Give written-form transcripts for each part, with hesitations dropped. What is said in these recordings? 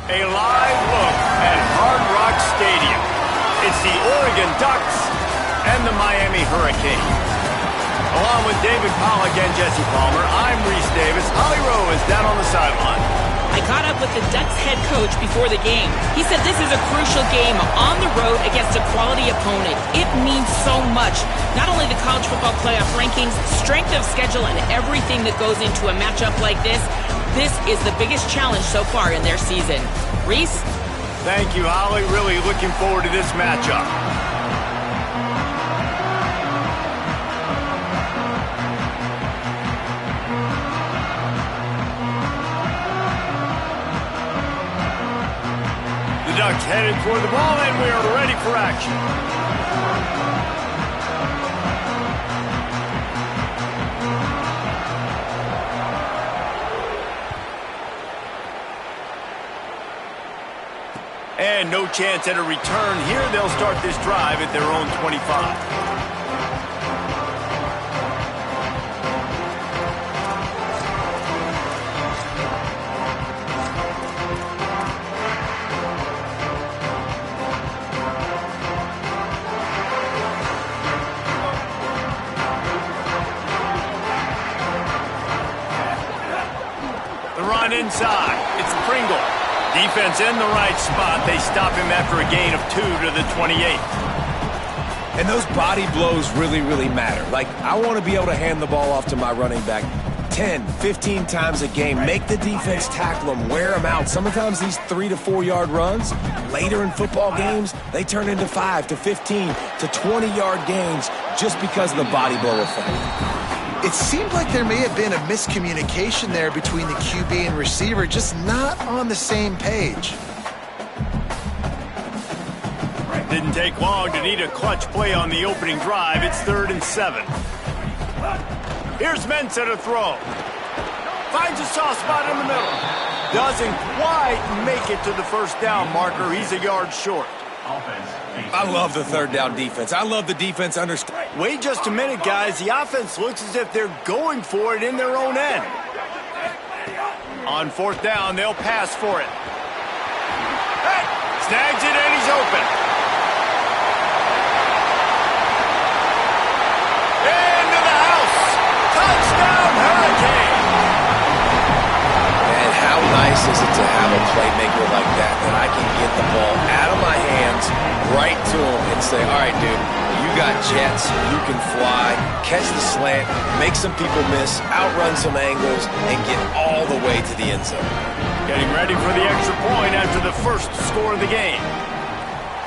A live look at Hard Rock Stadium. It's the Oregon Ducks and the Miami Hurricanes. Along with David Pollack and Jesse Palmer, I'm Reese Davis. Holly Rowe is down on the sideline. I caught up with the Ducks head coach before the game. He said this is a crucial game on the road against a quality opponent. It means so much. Not only the college football playoff rankings, strength of schedule, and everything that goes into a matchup like this. This is the biggest challenge so far in their season. Reese? Thank you, Holly. Really looking forward to this matchup. The Ducks headed toward the ball, and we are ready for action. And no chance at a return here. They'll start this drive at their own 25. The run inside. It's Pringle. Defense in the right spot. They stop him after a gain of 2 to the 28. And those body blows really, really matter. Like, I want to be able to hand the ball off to my running back 10, 15 times a game. Make the defense tackle them, wear them out. Sometimes these 3 to 4 yard runs, later in football games, they turn into 5 to 15 to 20 yard gains just because of the body blow effect. It seemed like there may have been a miscommunication there between the QB and receiver, just not on the same page. Didn't take long to need a clutch play on the opening drive. It's 3rd and 7. Here's Mensah to throw. Finds a soft spot in the middle. Doesn't quite make it to the first down marker. He's a yard short. I love the 3rd down defense. I love the defense understand. Wait just a minute, guys. The offense looks as if they're going for it in their own end. On 4th down, they'll pass for it. Hey! Snags it, and he's open. Into the house. Touchdown, Hurricane. And how nice is it to have a playmaker like that I can get the ball out of my hands right to him and say, all right, dude, you got jets, you can fly, catch the slant, make some people miss, outrun some angles, and get all the way to the end zone. Getting ready for the extra point after the first score of the game.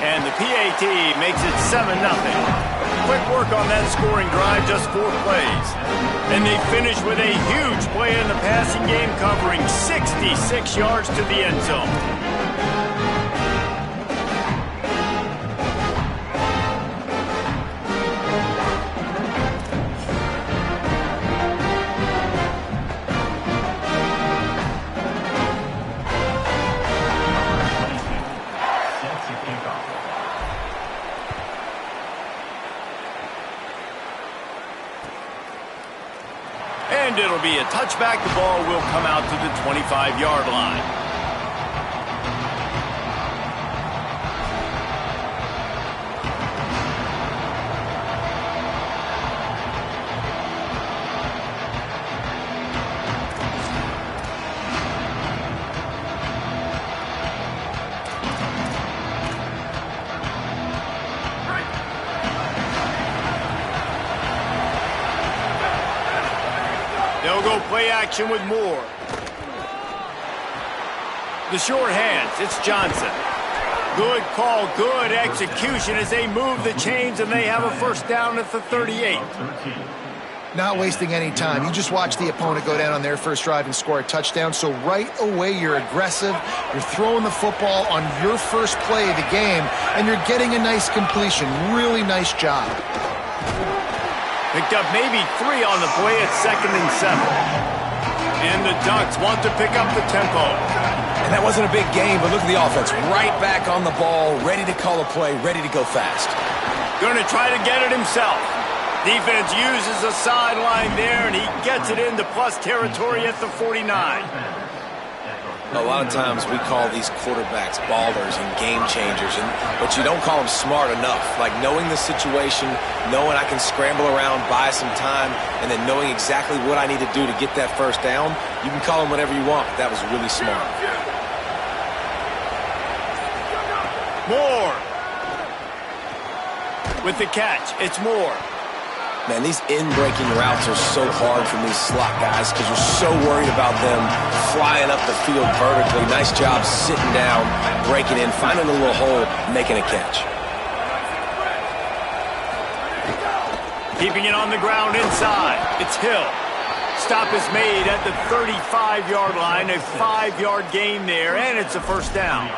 And the PAT makes it 7-0. Quick work on that scoring drive, just 4 plays. And they finish with a huge play in the passing game, covering 66 yards to the end zone. And it'll be a touchback. The ball will come out to the 25-yard line. They'll go play action with Moore. The short hands, it's Johnson. Good call, good execution as they move the chains and they have a first down at the 38. Not wasting any time. You just watch the opponent go down on their first drive and score a touchdown. So right away, you're aggressive. You're throwing the football on your first play of the game, and you're getting a nice completion. Really nice job. Picked up maybe 3 on the play at 2nd and 7. And the Ducks want to pick up the tempo. And that wasn't a big game, but look at the offense. Right back on the ball, ready to call a play, ready to go fast. Going to try to get it himself. Defense uses a sideline there, and he gets it into plus territory at the 49. A lot of times we call these quarterbacks ballers and game changers, but you don't call them smart enough. Like knowing the situation, knowing I can scramble around, buy some time, and then knowing exactly what I need to do to get that first down. You can call them whatever you want, but that was really smart. Moore. With the catch, it's Moore. Man, these in-breaking routes are so hard from these slot guys because you're so worried about them flying up the field vertically. Nice job sitting down, breaking in, finding a little hole, making a catch. Keeping it on the ground inside. It's Hill. Stop is made at the 35-yard line. A 5-yard gain there, and it's a first down.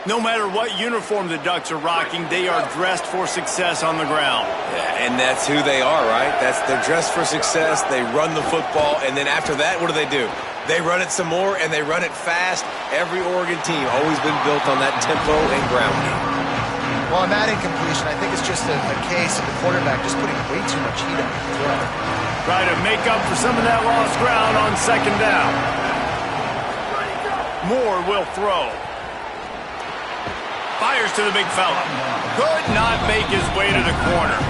No matter what uniform the Ducks are rocking, they are dressed for success on the ground. Yeah, and that's who they are, right? They're dressed for success. They run the football, and then after that, what do? They run it some more, and they run it fast. Every Oregon team always been built on that tempo and ground game. Well, on that incompletion, I think it's just a case of the quarterback just putting way too much heat on the throw. Try to make up for some of that lost ground on second down. Moore will throw. Fires to the big fella. Could not make his way to the corner.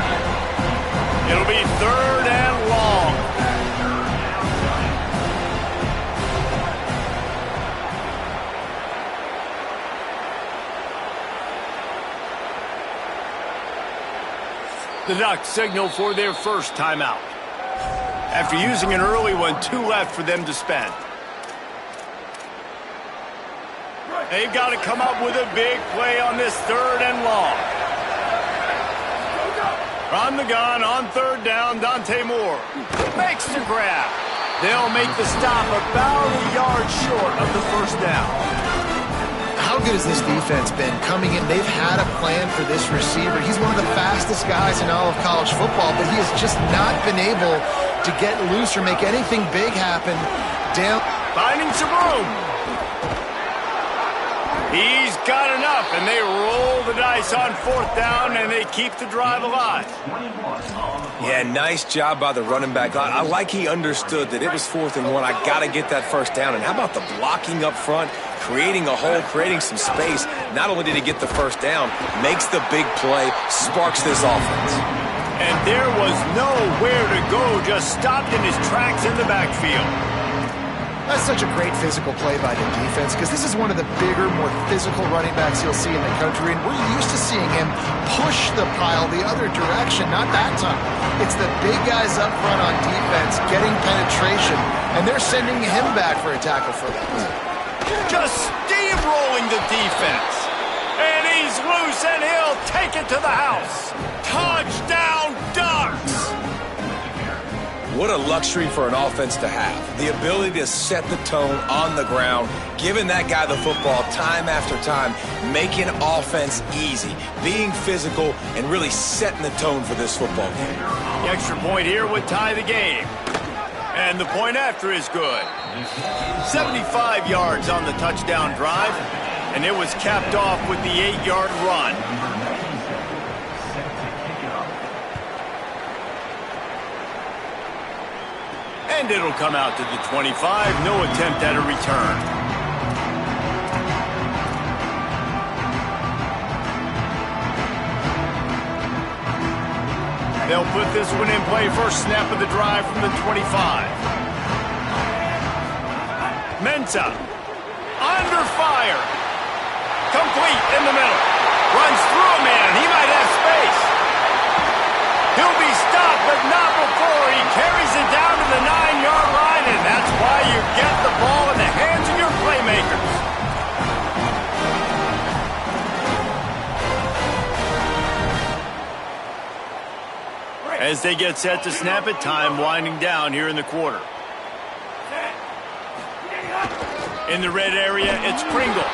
It'll be third and long. The Ducks signal for their first timeout. After using an early one, 2 left for them to spend. They've got to come up with a big play on this third and long. From the gun on third down, Dante Moore makes the grab. They'll make the stop about a yard short of the first down. How good has this defense been coming in? They've had a plan for this receiver. He's one of the fastest guys in all of college football, but he has just not been able to get loose or make anything big happen. Down. Finding some room. He's got enough, and they roll the dice on fourth down, and they keep the drive alive. Yeah, nice job by the running back. I like he understood that it was 4th and 1. I got to get that first down. And how about the blocking up front, creating a hole, creating some space? Not only did he get the first down, makes the big play, sparks this offense. And there was nowhere to go, just stopped in his tracks in the backfield. That's such a great physical play by the defense because this is one of the bigger, more physical running backs you'll see in the country, and we're used to seeing him push the pile the other direction, not that time. It's the big guys up front on defense getting penetration, and they're sending him back for a tackle for that. Just steamrolling the defense. And he's loose, and he'll take it to the house. Touchdown, Ducks! What a luxury for an offense to have. The ability to set the tone on the ground, giving that guy the football time after time, making offense easy, being physical, and really setting the tone for this football game. The extra point here would tie the game. And the point after is good. 75 yards on the touchdown drive, and it was capped off with the 8-yard run. And it'll come out to the 25. No attempt at a return. They'll put this one in play. First snap of the drive from the 25. Mensah. Under fire. Complete in the middle. Runs through a man. He might have space. He'll be stopped, but not before he carries it down to the 9-yard line, and that's why you get the ball in the hands of your playmakers. As they get set to snap it, time winding down here in the quarter. In the red area, it's Pringle.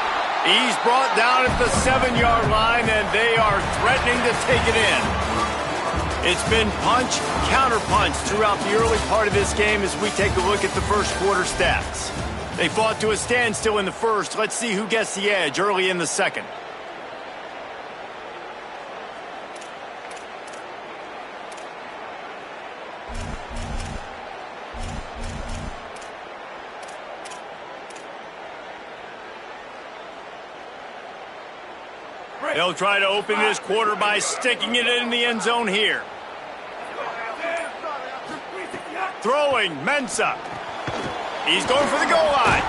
He's brought down at the 7-yard line, and they are threatening to take it in. It's been punch, counter-punch throughout the early part of this game as we take a look at the first quarter stats. They fought to a standstill in the first. Let's see who gets the edge early in the second. They'll try to open this quarter by sticking it in the end zone here. Throwing, Mensah. He's going for the goal line.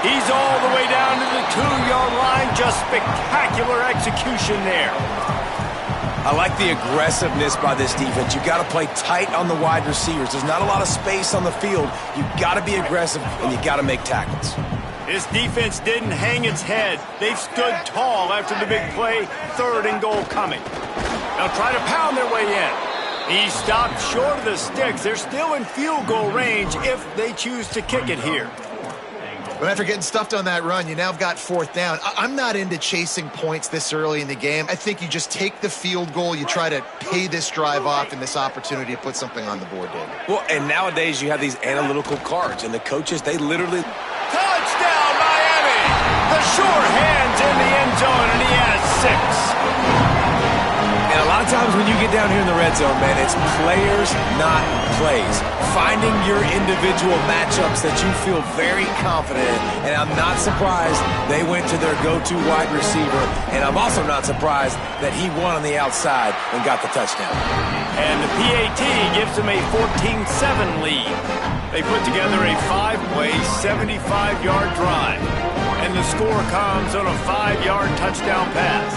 He's all the way down to the 2-yard line. Just spectacular execution there. I like the aggressiveness by this defense. You've got to play tight on the wide receivers. There's not a lot of space on the field. You've got to be aggressive, and you've got to make tackles. This defense didn't hang its head. They've stood tall after the big play, 3rd and goal coming. Now try to pound their way in. He stopped short of the sticks. They're still in field goal range if they choose to kick it here. But after getting stuffed on that run, you now have got 4th down. I'm not into chasing points this early in the game. I think you just take the field goal. You try to pay this drive off and this opportunity to put something on the board, David. Well, and nowadays you have these analytical cards, and the coaches, they literally... Touchdown, Miami! The short hands in the end zone, and he has 6. And a lot of times when you get down here in the red zone, man, it's players, not plays. Finding your individual matchups that you feel very confident in. And I'm not surprised they went to their go-to wide receiver. And I'm also not surprised that he won on the outside and got the touchdown. And the PAT gives them a 14-7 lead. They put together a 5-play, 75-yard drive. And the score comes on a 5-yard touchdown pass.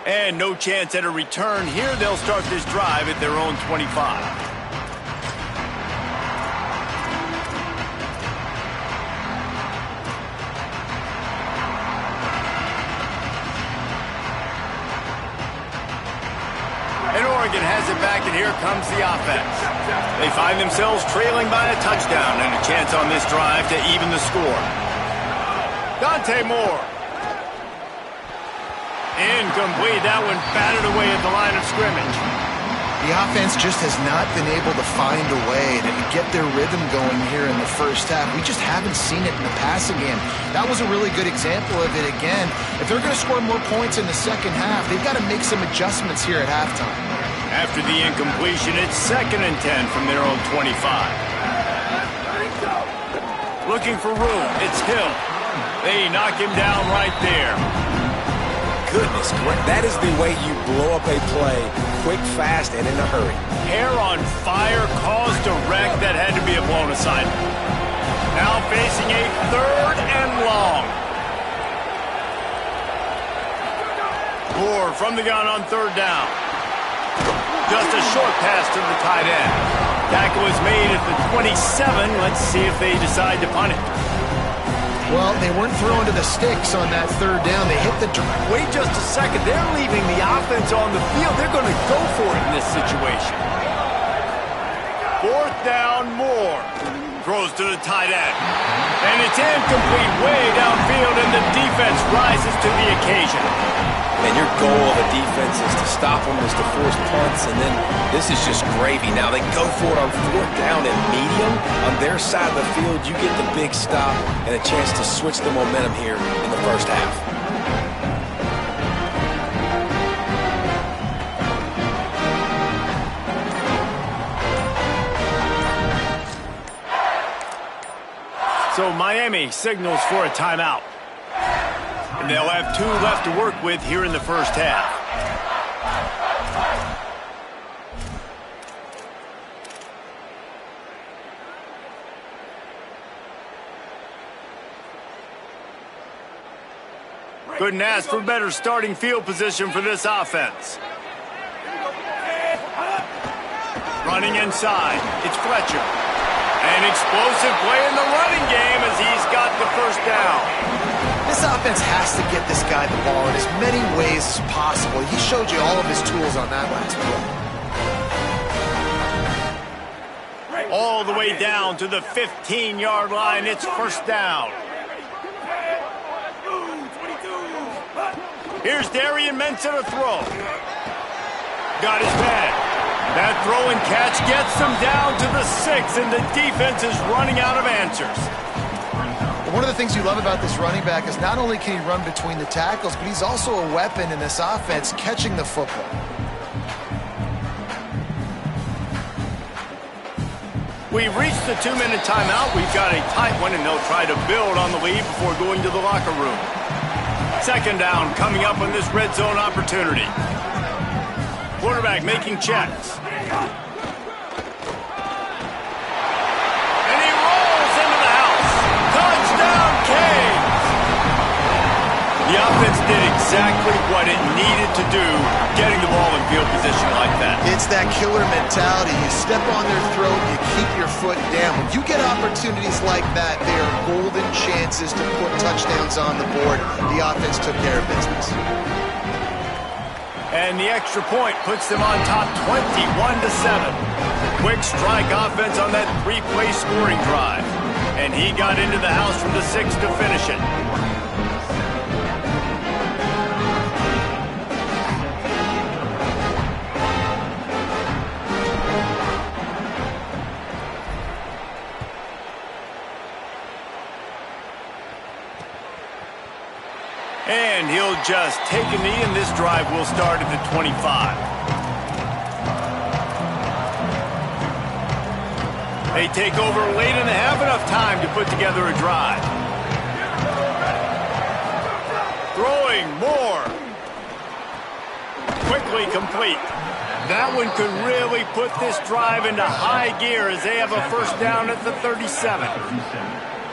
And no chance at a return here. They'll start this drive at their own 25. And Oregon has it back, and here comes the offense. They find themselves trailing by a touchdown and a chance on this drive to even the score. Dante Moore. Incomplete. That one batted away at the line of scrimmage. The offense just has not been able to find a way to get their rhythm going here in the first half. We just haven't seen it in the passing game. That was a really good example of it again. If they're going to score more points in the second half, they've got to make some adjustments here at halftime. After the incompletion, it's 2nd and 10 from their own 25. Looking for room. It's Hill. They knock him down right there. Goodness, that is the way you blow up a play, quick, fast, and in a hurry. Hair on fire caused a wreck that had to be a blown assignment. Now facing a 3rd and long. Moore from the gun on 3rd down. Just a short pass to the tight end. Tackle is made at the 27. Let's see if they decide to punt it. Well, they weren't throwing to the sticks on that 3rd down. They hit the... Wait just a second. They're leaving the offense on the field. They're going to go for it in this situation. 4th down, Moore. Throws to the tight end. And it's incomplete way downfield, and the defense rises to the occasion. And your goal of a defense is to stop them, is to force punts, and then this is just gravy. Now they go for it on 4th down and medium. On their side of the field, you get the big stop and a chance to switch the momentum here in the first half. So Miami signals for a timeout. And they'll have 2 left to work with here in the first half. Couldn't ask for better starting field position for this offense. Running inside, it's Fletcher. An explosive play in the running game as he's got the first down. This offense has to get this guy the ball in as many ways as possible. He showed you all of his tools on that last play. All the way down to the 15-yard line. It's 1st down. Here's Darian Mensah to throw. Got his man. That throw and catch gets them down to the 6, and the defense is running out of answers. One of the things you love about this running back is not only can he run between the tackles, but he's also a weapon in this offense catching the football. We've reached the 2-minute timeout. We've got a tight one, and they'll try to build on the lead before going to the locker room. Second down coming up on this red zone opportunity. Quarterback making checks. And he rolls into the house. Touchdown, Canes! The offense did exactly what it needed to do, getting the ball in field position like that. It's that killer mentality. You step on their throat, you keep your foot down. When you get opportunities like that, they are golden chances to put touchdowns on the board. The offense took care of business. And the extra point puts them on top 21-7. Quick strike offense on that 3-play scoring drive. And he got into the house from the 6 to finish it. And he'll just take a knee, and this drive will start at the 25. They take over late and have enough time to put together a drive. Throwing more. Quickly complete. That one could really put this drive into high gear as they have a first down at the 37.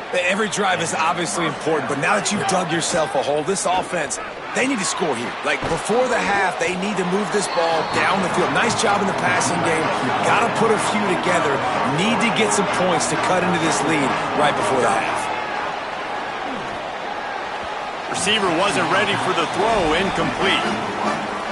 Every drive is obviously important, but now that you've dug yourself a hole, this offense, they need to score here. Like, before the half, they need to move this ball down the field. Nice job in the passing game. Got to put a few together. Need to get some points to cut into this lead right before the half. Receiver wasn't ready for the throw, incomplete.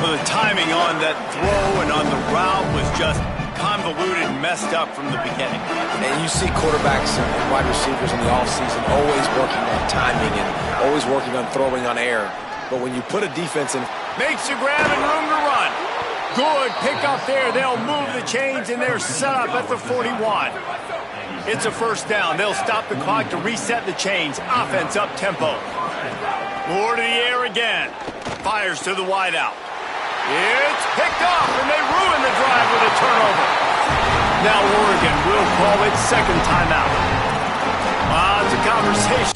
Well, the timing on that throw and on the route was just convoluted and messed up from the beginning. And you see quarterbacks and wide receivers in the offseason always working on timing and always working on throwing on air. But when you put a defense in... Makes the grab and room to run. Good pick up there. They'll move the chains, and they're set up at the 41. It's a first down. They'll stop the clock to reset the chains. Offense up tempo. More to the air again. Fires to the wideout. It's picked off, and they ruin the drive with a turnover. Now Oregon will call its second timeout. It's a conversation.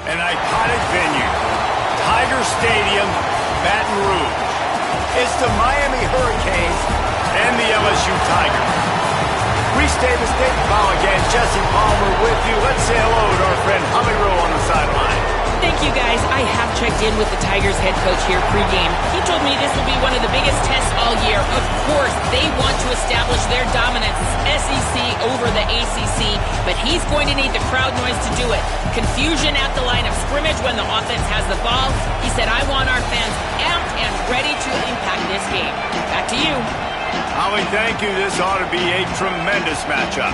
An iconic venue, Tiger Stadium, Baton Rouge. It's the Miami Hurricanes and the LSU Tigers. Restate the state ball again. Jesse Palmer with you. Let's say hello to our friend Javi Rowe on the sideline. Thank you, guys. I have checked in with the Tigers head coach here pregame. He told me this will be one of the biggest tests all year. Of course, they want to establish their dominance, SEC over the ACC, but he's going to need the crowd noise to do it. Confusion at the line of scrimmage when the offense has the ball. He said, I want our fans amped and ready to impact this game. Back to you. Holly, thank you. This ought to be a tremendous matchup.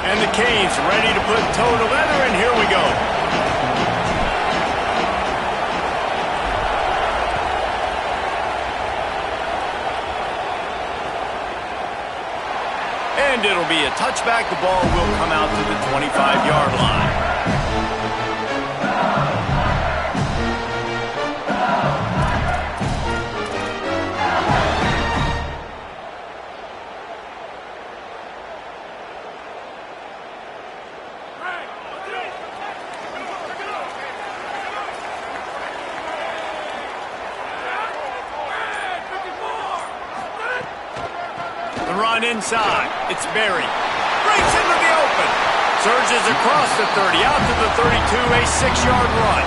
And the Canes ready to put toe to leather, and here we go. And it'll be a touchback. The ball will come out to the 25-yard line. Run inside. It's Berry. Breaks into the open. Surges across the 30, out to the 32, a 6-yard run.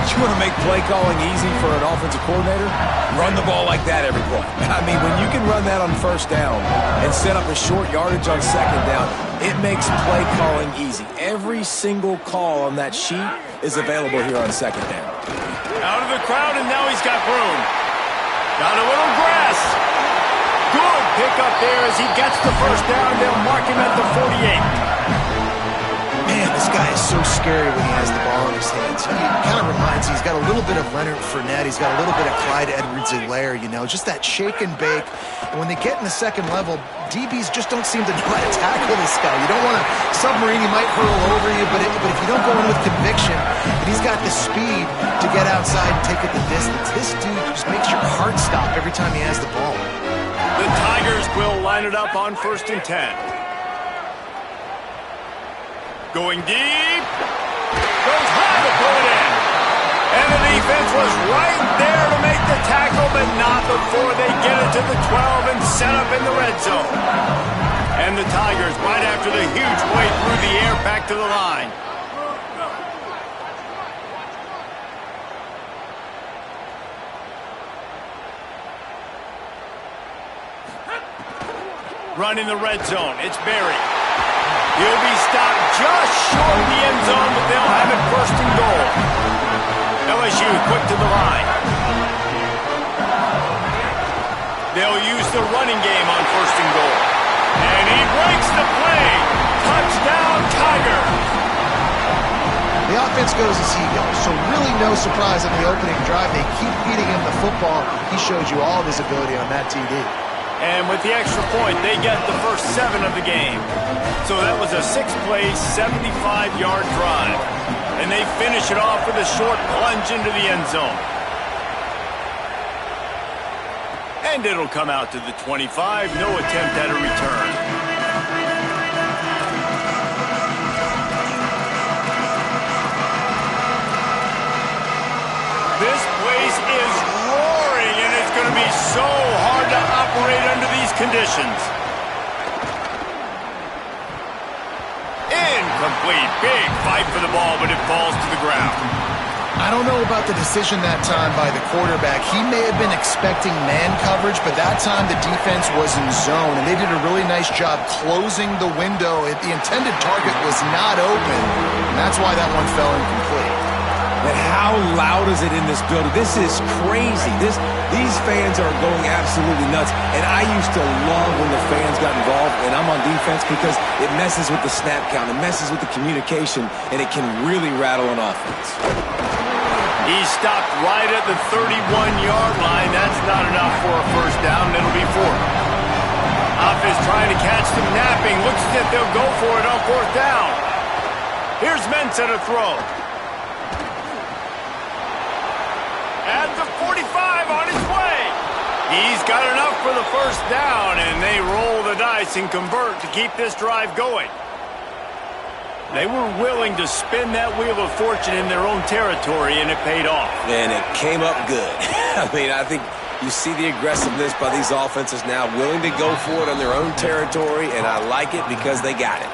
You want to make play calling easy for an offensive coordinator? Run the ball like that every play. I mean, when you can run that on first down and set up a short yardage on second down, it makes play calling easy. Every single call on that sheet is available here on second down. Out of the crowd, and now he's got room. Got a little grass. Good pickup there as he gets the first down. They'll mark him at the 48. Man, this guy is so scary when he has the ball in his hands. He kind of reminds me, he's got a little bit of Leonard Fournette. He's got a little bit of Clyde Edwards-Helaire, you know, just that shake and bake. And when they get in the second level, DBs just don't seem to know how to tackle this guy. You don't want to submarine, he might hurl over you, but if you don't go in with conviction, and he's got the speed to get outside and take it the distance, this dude just makes your heart stop every time he has the ball. The Tigers will line it up on 1st and 10. Going deep. Goes high to pull it in. And the defense was right there to make the tackle, but not before they get it to the 12 and set up in the red zone. And the Tigers, right after the huge play through the air, back to the line. Run in the red zone. It's Berry. He'll be stopped just short of the end zone, but they'll have it 1st and goal. LSU quick to the line. They'll use the running game on 1st and goal. And he breaks the play. Touchdown, Tigers. The offense goes as he goes, so really no surprise on the opening drive. They keep feeding him the football. He showed you all of his ability on that TD. And with the extra point, they get the first 7 of the game. So that was a 6-play, 75-yard drive. And they finish it off with a short plunge into the end zone. And it'll come out to the 25. No attempt at a return. This place is roaring, and it's going to be so hard to operate under these conditions. Incomplete. Big fight for the ball, but it falls to the ground. I don't know about the decision that time by the quarterback. He may have been expecting man coverage, but that time the defense was in zone, and they did a really nice job closing the window. The intended target was not open, and that's why that one fell incomplete. And how loud is it in this building? This is crazy. These fans are going absolutely nuts. And I used to love when the fans got involved, and I'm on defense, because it messes with the snap count, it messes with the communication, and it can really rattle an offense. He stopped right at the 31-yard line. That's not enough for a first down. It'll be 4. Offense trying to catch them napping. Looks as if they'll go for it on 4th down. Here's Mensah to throw. At the 45 on his way. He's got enough for the first down, and they roll the dice and convert to keep this drive going. They were willing to spin that wheel of fortune in their own territory, and it paid off. And it came up good. I mean, I think you see the aggressiveness by these offenses now, willing to go for it on their own territory, and I like it because they got it.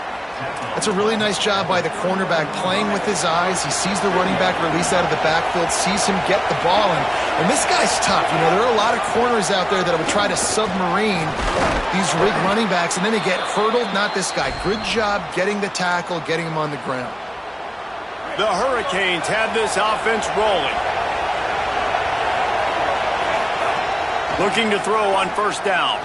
That's a really nice job by the cornerback, playing with his eyes. He sees the running back release out of the backfield, sees him get the ball, and this guy's tough. You know, there are a lot of corners out there that would try to submarine these rig running backs, and then they get hurdled. Not this guy. Good job getting the tackle, getting him on the ground. The Hurricanes have this offense rolling. Looking to throw on 1st down.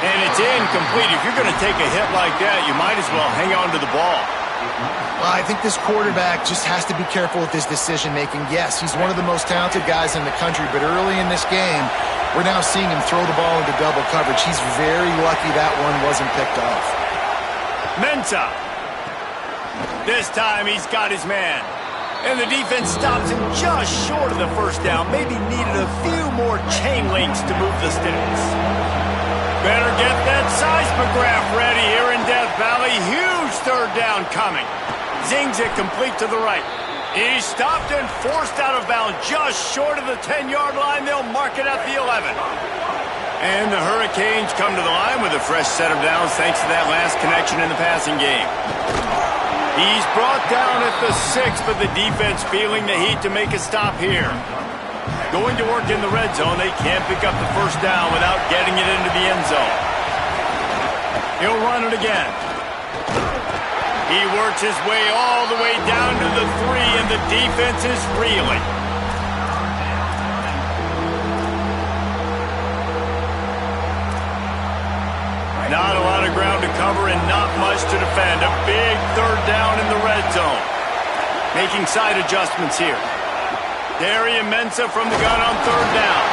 And it's incomplete. If you're going to take a hit like that, you might as well hang on to the ball. Well, I think this quarterback just has to be careful with his decision-making. Yes, he's one of the most talented guys in the country, but early in this game, we're now seeing him throw the ball into double coverage. He's very lucky that one wasn't picked off. Mensah. This time he's got his man. And the defense stops him just short of the first down. Maybe needed a few more chain links to move the sticks. Better get that seismograph ready here in Death Valley. Huge 3rd down coming. Zings it complete to the right. He's stopped and forced out of bounds just short of the 10-yard line. They'll mark it at the 11. And the Hurricanes come to the line with a fresh set of downs thanks to that last connection in the passing game. He's brought down at the 6, but the defense feeling the heat to make a stop here. Going to work in the red zone, they can't pick up the first down without getting it into the end zone. He'll run it again. He works his way all the way down to the 3, and the defense is reeling. Not a lot of ground to cover and not much to defend. A big third down in the red zone. Making side adjustments here. Darian Mensah from the gun on third down.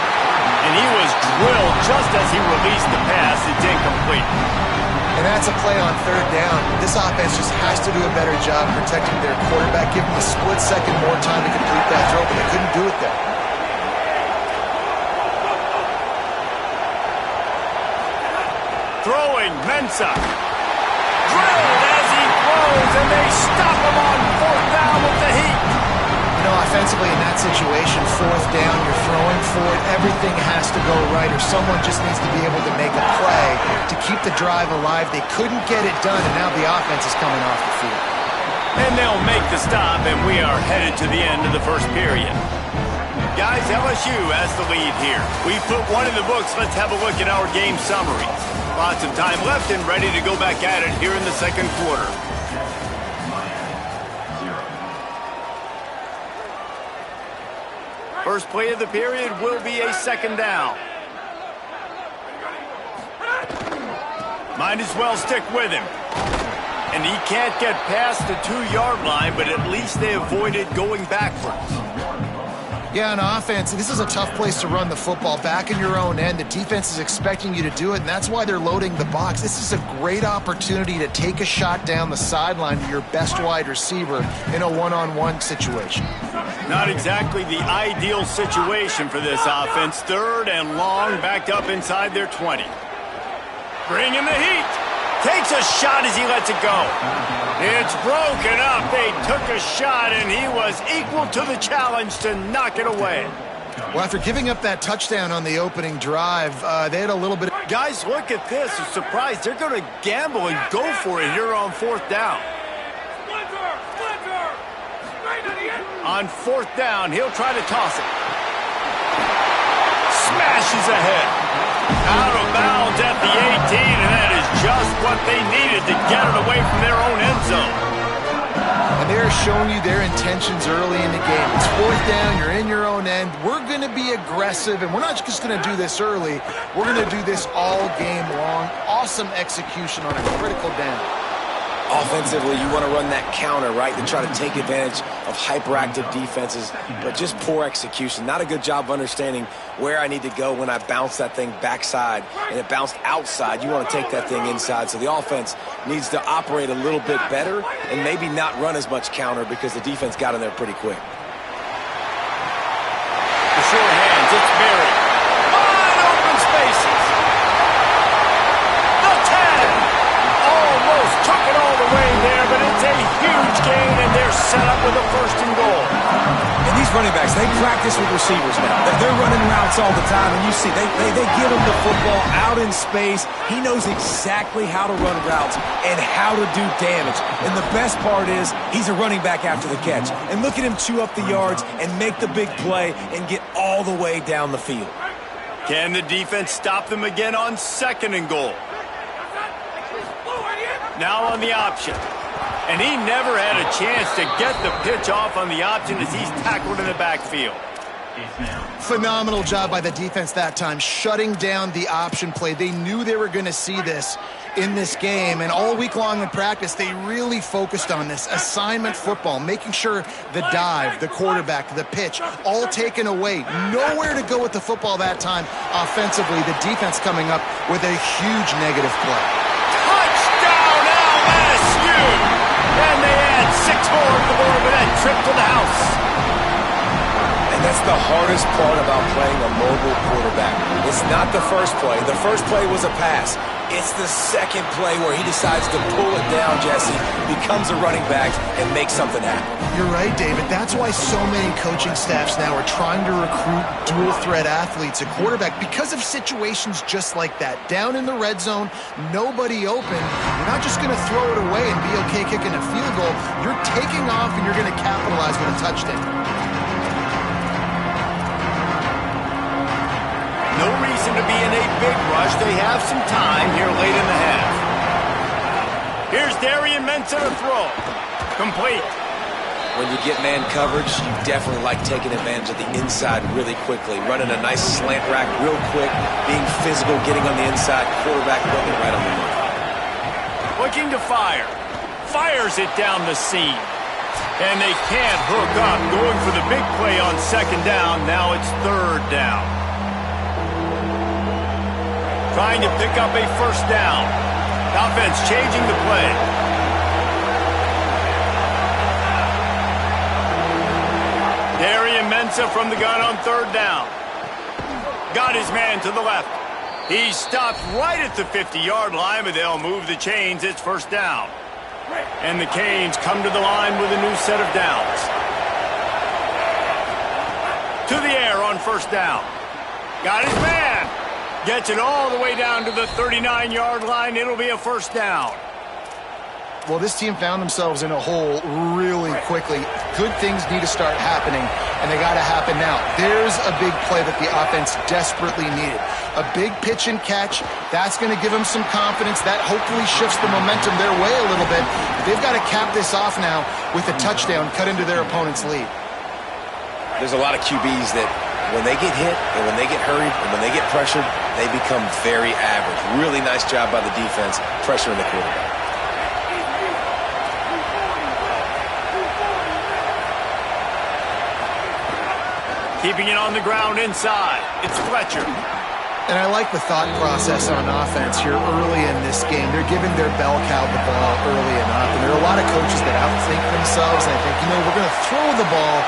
And he was drilled just as he released the pass. It's incomplete. And that's a play on third down. This offense just has to do a better job protecting their quarterback. Give them a split second more time to complete that throw, but they couldn't do it there. Throwing, Mensah. Drilled as he throws, and they stop him on fourth down with the heat. You know, offensively in that situation, fourth down, you're throwing for it. Everything has to go right, or someone just needs to be able to make a play to keep the drive alive. They couldn't get it done, and now the offense is coming off the field. And they'll make the stop, and we are headed to the end of the first period. Guys, LSU has the lead here. We put one in the books. Let's have a look at our game summaries. Lots of time left and ready to go back at it here in the second quarter. First play of the period will be a second down. Might as well stick with him. And he can't get past the 2-yard line, but at least they avoided going backwards. Yeah, on offense, this is a tough place to run the football. Back in your own end, the defense is expecting you to do it, and that's why they're loading the box. This is a great opportunity to take a shot down the sideline to your best wide receiver in a one-on-one situation. Not exactly the ideal situation for this offense. Third and long, backed up inside their 20. Bringing the heat. Takes a shot as he lets it go. It's broken up. They took a shot, and he was equal to the challenge to knock it away. Well, after giving up that touchdown on the opening drive, they had a little bit... Guys, look at this. I'm surprised. They're going to gamble and go for it here on fourth down. On fourth down, he'll try to toss it. Smashes ahead. Out of bounds at the 18, and that is just what they needed to get it away from their own end zone. And they're showing you their intentions early in the game. It's fourth down, you're in your own end. We're going to be aggressive, and we're not just going to do this early. We're going to do this all game long. Awesome execution on a critical down. Offensively, you want to run that counter, right, to try to take advantage of hyperactive defenses, but just poor execution. Not a good job of understanding where I need to go when I bounce that thing backside, and it bounced outside. You want to take that thing inside, so the offense needs to operate a little bit better and maybe not run as much counter because the defense got in there pretty quick. The short hands, it's buried. Wide open spaces. The 10. Almost took it all the way there, but it's a huge gain, and they're set up with a first and goal. And these running backs, they practice with receivers now. They're running routes all the time, and you see, they give him the football out in space. He knows exactly how to run routes and how to do damage. And the best part is he's a running back after the catch. And look at him chew up the yards and make the big play and get all the way down the field. Can the defense stop them again on second and goal? Now on the option. And he never had a chance to get the pitch off on the option as he's tackled in the backfield. Phenomenal job by the defense that time, shutting down the option play. They knew they were going to see this in this game, and all week long in practice, they really focused on this assignment football, making sure the dive, the quarterback, the pitch, all taken away. Nowhere to go with the football that time offensively. The defense coming up with a huge negative play. Touchdown, LSU! And they add 6 more to the board with that trip to the house. And that's the hardest part about playing a mobile quarterback. It's not the first play. The first play was a pass. It's the second play where he decides to pull it down, Jesse, becomes a running back, and makes something happen. You're right, David. That's why so many coaching staffs now are trying to recruit dual-threat athletes at quarterback because of situations just like that. Down in the red zone, nobody open. You're not just going to throw it away and be okay kicking a field goal. You're taking off, and you're going to capitalize with a touchdown. No reason to be in a big rush. They have some time here late in the half. Here's Darian Mensah to throw. Complete. When you get man coverage, you definitely like taking advantage of the inside really quickly. Running a nice slant rack real quick, being physical, getting on the inside, quarterback looking right on the move. Looking to fire. Fires it down the seam. And they can't hook up. Going for the big play on second down. Now it's third down. Trying to pick up a first down. Offense changing the play. Darian Mensah from the gun on third down. Got his man to the left. He stopped right at the 50-yard line, but they'll move the chains. It's first down. And the Canes come to the line with a new set of downs. To the air on first down. Got his man. Gets it all the way down to the 39-yard line. It'll be a first down. Well, this team found themselves in a hole really quickly. Good things need to start happening, and they got to happen now. There's a big play that the offense desperately needed. A big pitch and catch. That's going to give them some confidence. That hopefully shifts the momentum their way a little bit. But they've got to cap this off now with a touchdown, cut into their opponent's lead. There's a lot of QBs that when they get hit and when they get hurried and when they get pressured, they become very average. Really nice job by the defense pressuring the quarterback. Keeping it on the ground inside. It's Fletcher. And I like the thought process on offense here early in this game. They're giving their bell cow the ball early enough. And there are a lot of coaches that outthink themselves. And I think, we're going to throw the ball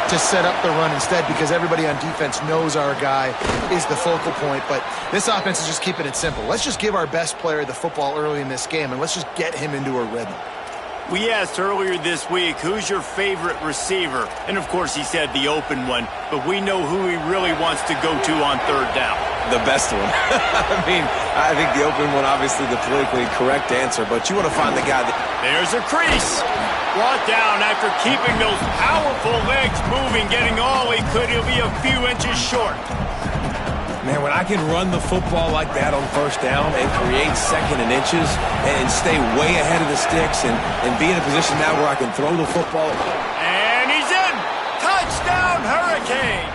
to set up the run instead because everybody on defense knows our guy is the focal point. But this offense is just keeping it simple. Let's just give our best player the football early in this game, and let's just get him into a rhythm. We asked earlier this week, who's your favorite receiver? And, of course, he said the open one. But we know who he really wants to go to on third down. The best one. I think the open one, obviously the politically correct answer. But you want to find the guy that... There's a crease. Brought down after keeping those powerful legs moving, getting all he could. He'll be a few inches short. Man, when I can run the football like that on first down and create second and inches and stay way ahead of the sticks and be in a position now where I can throw the football. And he's in! Touchdown, Hurricane!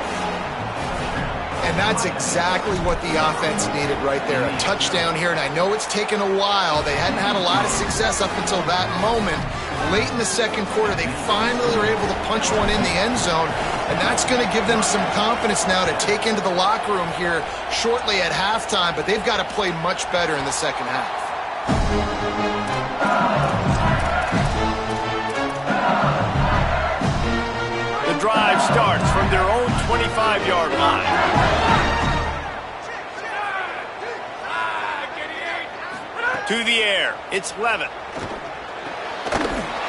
And that's exactly what the offense needed right there. A touchdown here, and I know it's taken a while. They hadn't had a lot of success up until that moment. Late in the second quarter, they finally were able to punch one in the end zone, and that's going to give them some confidence now to take into the locker room here shortly at halftime, but they've got to play much better in the second half. The drive starts from their own 25-yard line. To the air, it's Levitt.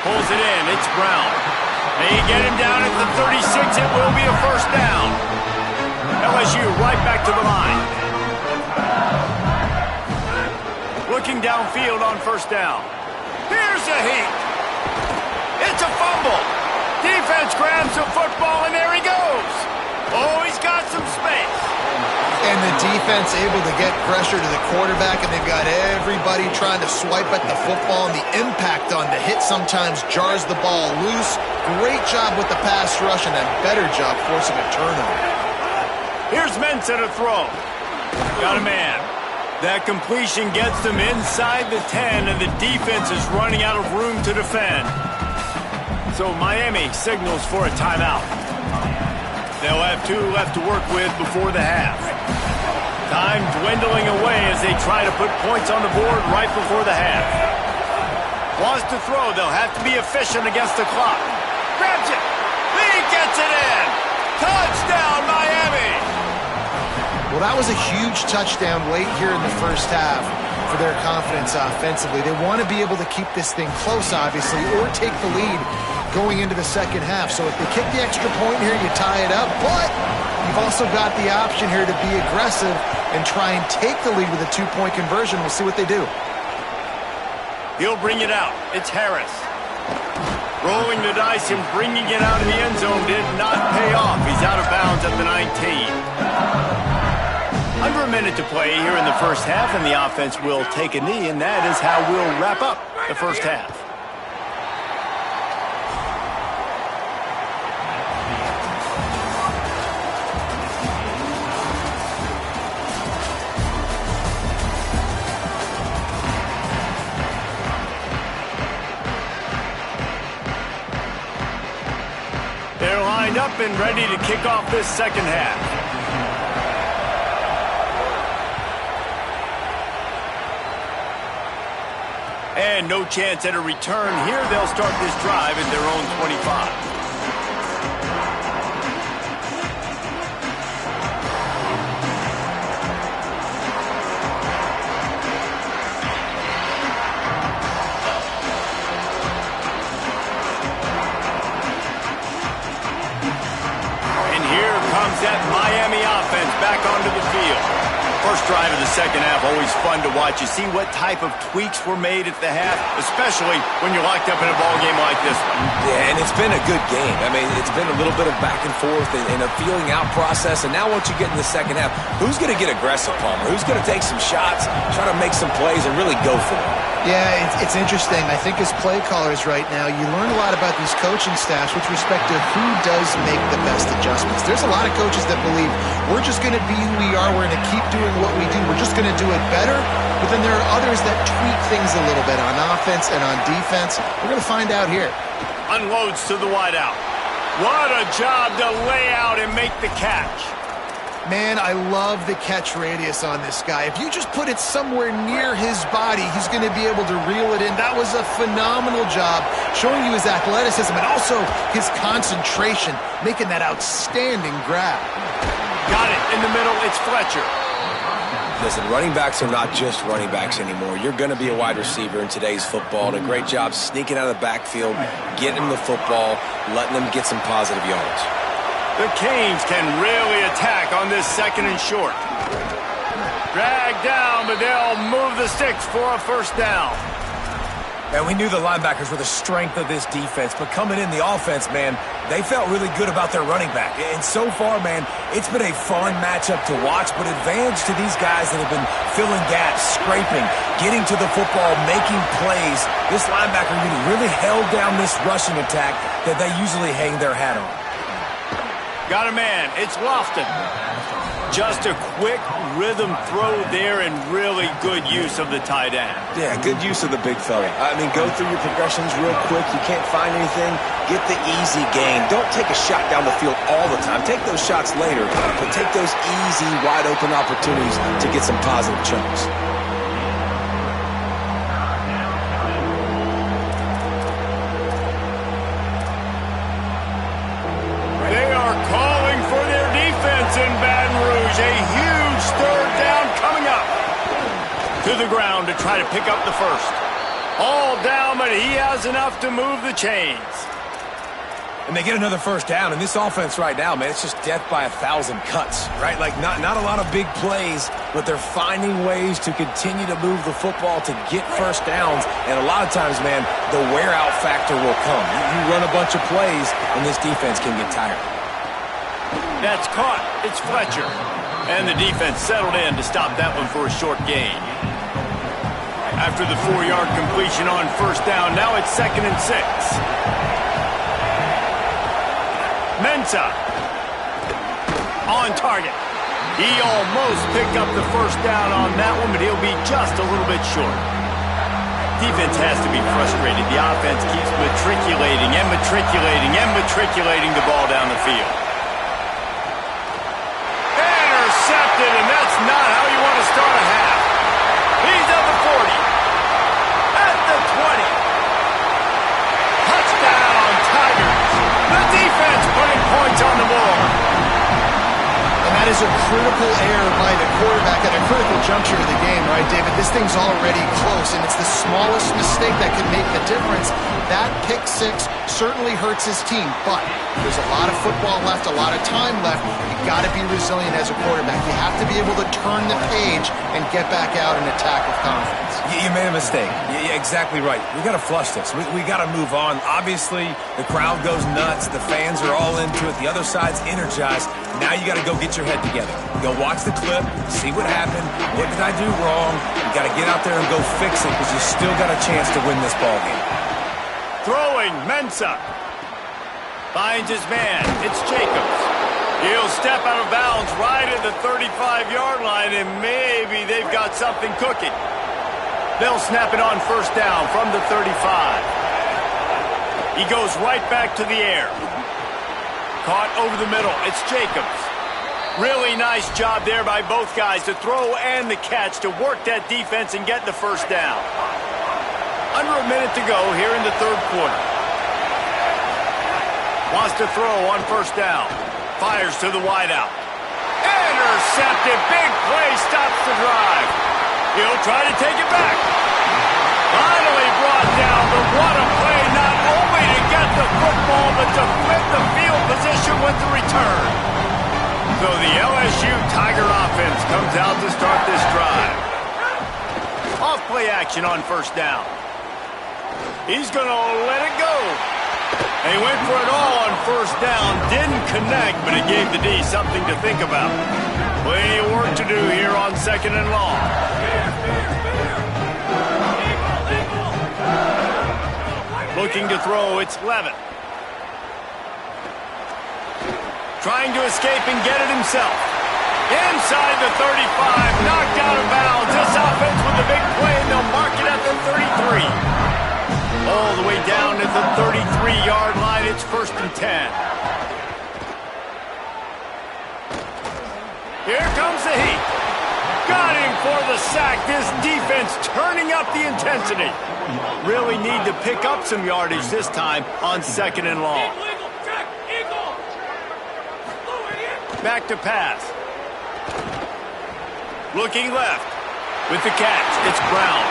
Pulls it in, it's Brown. They get him down at the 36, it will be a first down. LSU right back to the line. Looking downfield on first down. Here's a heat. It's a fumble. Defense grabs the football, and there he goes. Oh, he's got some space. And the defense able to get pressure to the quarterback, and they've got everybody trying to swipe at the football, and the impact on the hit sometimes jars the ball loose. Great job with the pass rush, and a better job forcing a turnover. Here's Mensah to throw. Got a man. That completion gets them inside the 10, and the defense is running out of room to defend. So Miami signals for a timeout. They'll have 2 left to work with before the half. Time dwindling away as they try to put points on the board right before the half. Wants to throw, they'll have to be efficient against the clock. Grabs it. He gets it in. Touchdown, Miami. Well, that was a huge touchdown late here in the first half for their confidence offensively. They want to be able to keep this thing close, obviously, or take the lead going into the second half. So if they kick the extra point here, you tie it up. But you've also got the option here to be aggressive and try and take the lead with a two-point conversion. We'll see what they do. He'll bring it out. It's Harris. Rolling the dice and bringing it out of the end zone did not pay off. He's out of bounds at the 19. Under a minute to play here in the first half, and the offense will take a knee, and that is how we'll wrap up the first half. They're lined up and ready to kick off this second half. And no chance at a return here. They'll start this drive at their own 25. That Miami offense back onto the field. First drive of the second half, always fun to watch. You see what type of tweaks were made at the half, especially when you're locked up in a ball game like this one. Yeah, and it's been a good game. I mean, it's been a little bit of back and forth and a feeling out process. And now once you get in the second half, who's going to get aggressive, Palmer? Who's going to take some shots, try to make some plays, and really go for it? Yeah, it's interesting. I think as play callers right now, you learn a lot about these coaching staffs with respect to who does make the best adjustments. There's a lot of coaches that believe we're just going to be who we are. We're going to keep doing what we do. We're just going to do it better. But then there are others that tweak things a little bit on offense and on defense. We're going to find out here. Unloads to the wideout. What a job to lay out and make the catch. Man, I love the catch radius on this guy. If you just put it somewhere near his body, he's going to be able to reel it in. That was a phenomenal job, showing you his athleticism and also his concentration, making that outstanding grab. Got it in the middle. It's Fletcher. Listen, running backs are not just running backs anymore. You're going to be a wide receiver in today's football. And a great job sneaking out of the backfield, getting them the football, letting them get some positive yards. The Canes can really attack on this second and short. Dragged down, but they'll move the sticks for a first down. And we knew the linebackers were the strength of this defense, but coming in the offense, man, they felt really good about their running back. And so far, man, it's been a fun matchup to watch, but advantage to these guys that have been filling gaps, scraping, getting to the football, making plays. This linebacker unit really held down this rushing attack that they usually hang their hat on. Got a man. It's Lofton. Just a quick rhythm throw there and really good use of the tight end. Yeah, good use of the big fella. I mean, go through your progressions real quick. You can't find anything. Get the easy gain. Don't take a shot down the field all the time. Take those shots later, but take those easy, wide-open opportunities to get some positive chunks. In Baton Rouge, a huge third down coming up. To the ground to try to pick up the first. All down, but he has enough to move the chains. And they get another first down, and this offense right now, man, it's just death by 1,000 cuts, right? Like, not a lot of big plays, but they're finding ways to continue to move the football to get first downs, and a lot of times, man, the wear-out factor will come. You run a bunch of plays, and this defense can get tired. That's caught. It's Fletcher. And the defense settled in to stop that one for a short gain. After the 4-yard completion on first down, now it's 2nd and 6. Mensah on target. He almost picked up the first down on that one, but he'll be just a little bit short. Defense has to be frustrated. The offense keeps matriculating and matriculating and matriculating the ball down the field. Intercepted, and that's not how you want to start a half. He's at the 40. At the 20. Touchdown, Tigers. The defense putting points on the board. And that is a critical error by the quarterback at a critical juncture of the game, right, David? This thing's already close, and it's the smallest mistake that could make the difference. That pick six certainly hurts his team, but there's a lot of football left, a lot of time left. You've got to be resilient as a quarterback. You have to be able to turn the page and get back out and attack with confidence. You made a mistake. You're exactly right. We got to flush this. We got to move on. Obviously, the crowd goes nuts. The fans are all into it. The other side's energized. Now you got to go get your head together. Go watch the clip, see what happened. What did I do wrong? You got to get out there and go fix it because you still got a chance to win this ball game. Throwing, Mensah. Finds his man. It's Jacobs. He'll step out of bounds right at the 35-yard line, and maybe they've got something cooking. They'll snap it on first down from the 35. He goes right back to the air. Caught over the middle. It's Jacobs. Really nice job there by both guys to throw and the catch to work that defense and get the first down. Under a minute to go here in the third quarter. Wants to throw on first down. Fires to the wideout. Intercepted. Big play stops the drive. He'll try to take it back. Finally brought down, but what a play, not only to get the football, but to flip the field position with the return. So the LSU Tiger offense comes out to start this drive. Off play action on first down. He's going to let it go. He went for it all on first down. Didn't connect, but it gave the D something to think about. Plenty of work to do here on second and long. Looking to throw, it's Levitt. Trying to escape and get it himself. Inside the 35, knocked out of bounds. This offense with the big play, and they'll mark it at the 33. All the way down at the 33-yard line, it's first and 10. Here comes the heat. Got him for the sack. This defense turning up the intensity. Really need to pick up some yardage this time on second and long. Back to pass. Looking left. With the catch, it's Brown.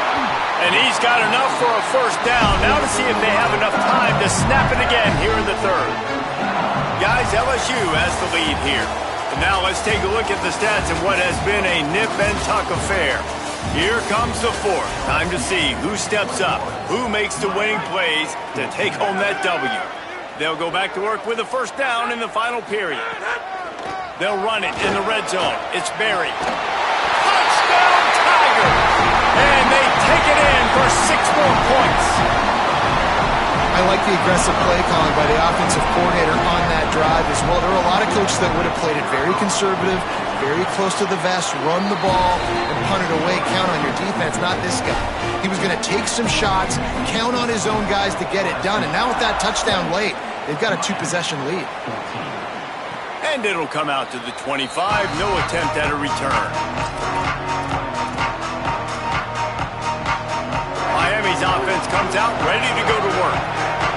And he's got enough for a first down. Now to see if they have enough time to snap it again here in the third. Guys, LSU has the lead here. And now let's take a look at the stats of what has been a nip and tuck affair. Here comes the fourth. Time to see who steps up, who makes the winning plays to take home that W. They'll go back to work with a first down in the final period. They'll run it in the red zone. It's Berry. Touchdown Tigers! And they take it in for 6 more points. I like the aggressive play calling by the offensive coordinator on that drive as well. There are a lot of coaches that would have played it very conservative, very close to the vest, run the ball, and punt it away, count on your defense. Not this guy. He was going to take some shots, count on his own guys to get it done. And now with that touchdown late, they've got a 2-possession lead. And it'll come out to the 25. No attempt at a return. Miami's offense comes out ready to go to work.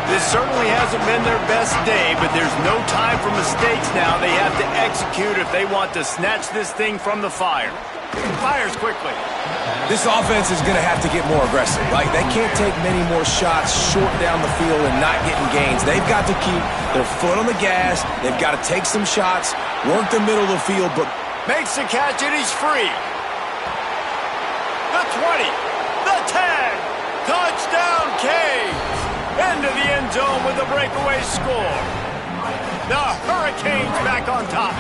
This certainly hasn't been their best day, but there's no time for mistakes now. They have to execute if they want to snatch this thing from the fire. Fires quickly. This offense is going to have to get more aggressive. Like, they can't take many more shots short down the field and not getting gains. They've got to keep their foot on the gas. They've got to take some shots, work the middle of the field, but makes the catch and he's free. The 20, the 10, touchdown Canes. Into the end zone with a breakaway score. The Hurricanes back on top.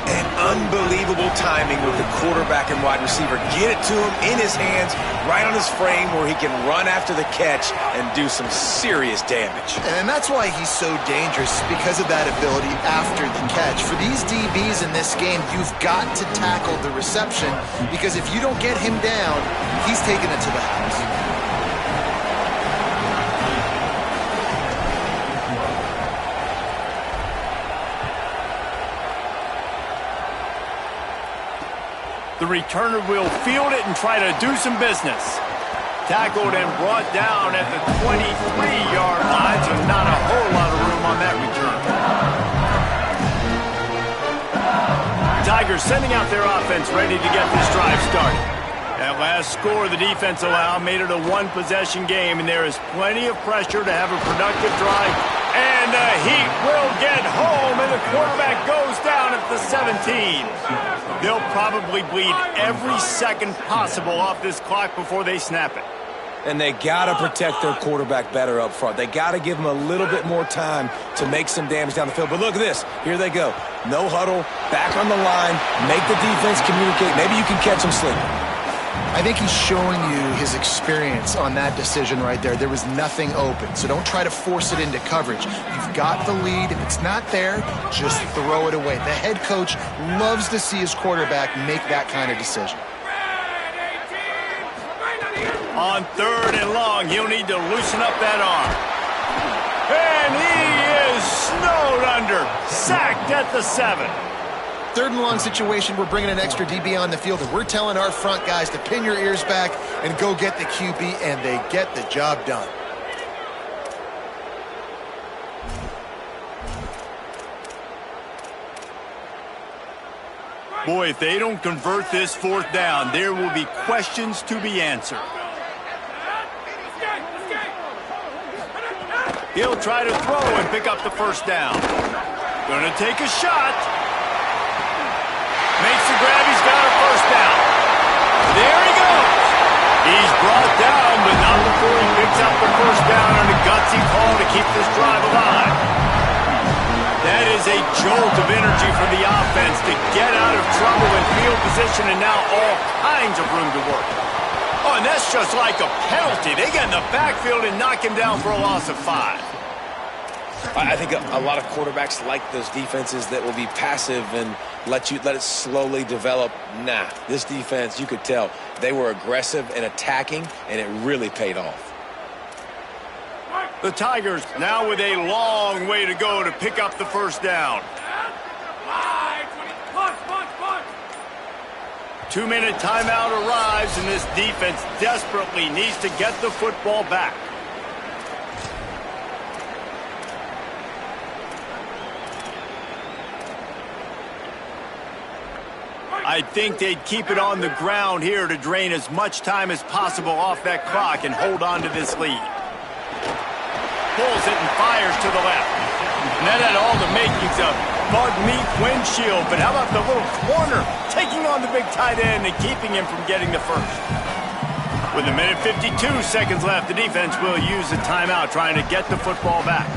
And unbelievable timing with the quarterback and wide receiver. Get it to him in his hands, right on his frame where he can run after the catch and do some serious damage. And that's why he's so dangerous, because of that ability after the catch. For these DBs in this game, you've got to tackle the reception, because if you don't get him down, he's taking it to the house. The returner will field it and try to do some business. Tackled and brought down at the 23-yard line, so not a whole lot of room on that return. Tigers sending out their offense ready to get this drive started. That last score the defense allowed made it a one-possession game, and there is plenty of pressure to have a productive drive. And the Heat will get home, and the quarterback goes down at the 17. They'll probably bleed every second possible off this clock before they snap it. And they got to protect their quarterback better up front. They got to give him a little bit more time to make some damage down the field. But look at this. Here they go. No huddle, back on the line, make the defense communicate. Maybe you can catch them sleeping. I think he's showing you his experience on that decision right there. There was nothing open, so don't try to force it into coverage. You've got the lead. If it's not there, just throw it away. The head coach loves to see his quarterback make that kind of decision. On 3rd and long, he'll need to loosen up that arm. And he is snowed under, sacked at the 7. 3rd and long situation, we're bringing an extra DB on the field, and we're telling our front guys to pin your ears back and go get the QB, and they get the job done. Boy, if they don't convert this 4th down, there will be questions to be answered. He'll try to throw and pick up the 1st down. Gonna take a shot. Makes the grab, he's got a 1st down. There he goes. He's brought down, but not before he picks up the 1st down on a gutsy call to keep this drive alive. That is a jolt of energy for the offense to get out of trouble in field position, and now all kinds of room to work. Oh, and that's just like a penalty. They get in the backfield and knock him down for a loss of 5. I think a lot of quarterbacks like those defenses that will be passive and let it slowly develop. Nah, this defense, you could tell, they were aggressive and attacking, and it really paid off. The Tigers now with a long way to go to pick up the 1st down. 2-minute timeout arrives, and this defense desperately needs to get the football back. I think they'd keep it on the ground here to drain as much time as possible off that clock and hold on to this lead. Pulls it and fires to the left. And that had all the makings of bug meat windshield, but how about the little corner taking on the big tight end and keeping him from getting the 1st? With a minute 52 seconds left, the defense will use a timeout trying to get the football back.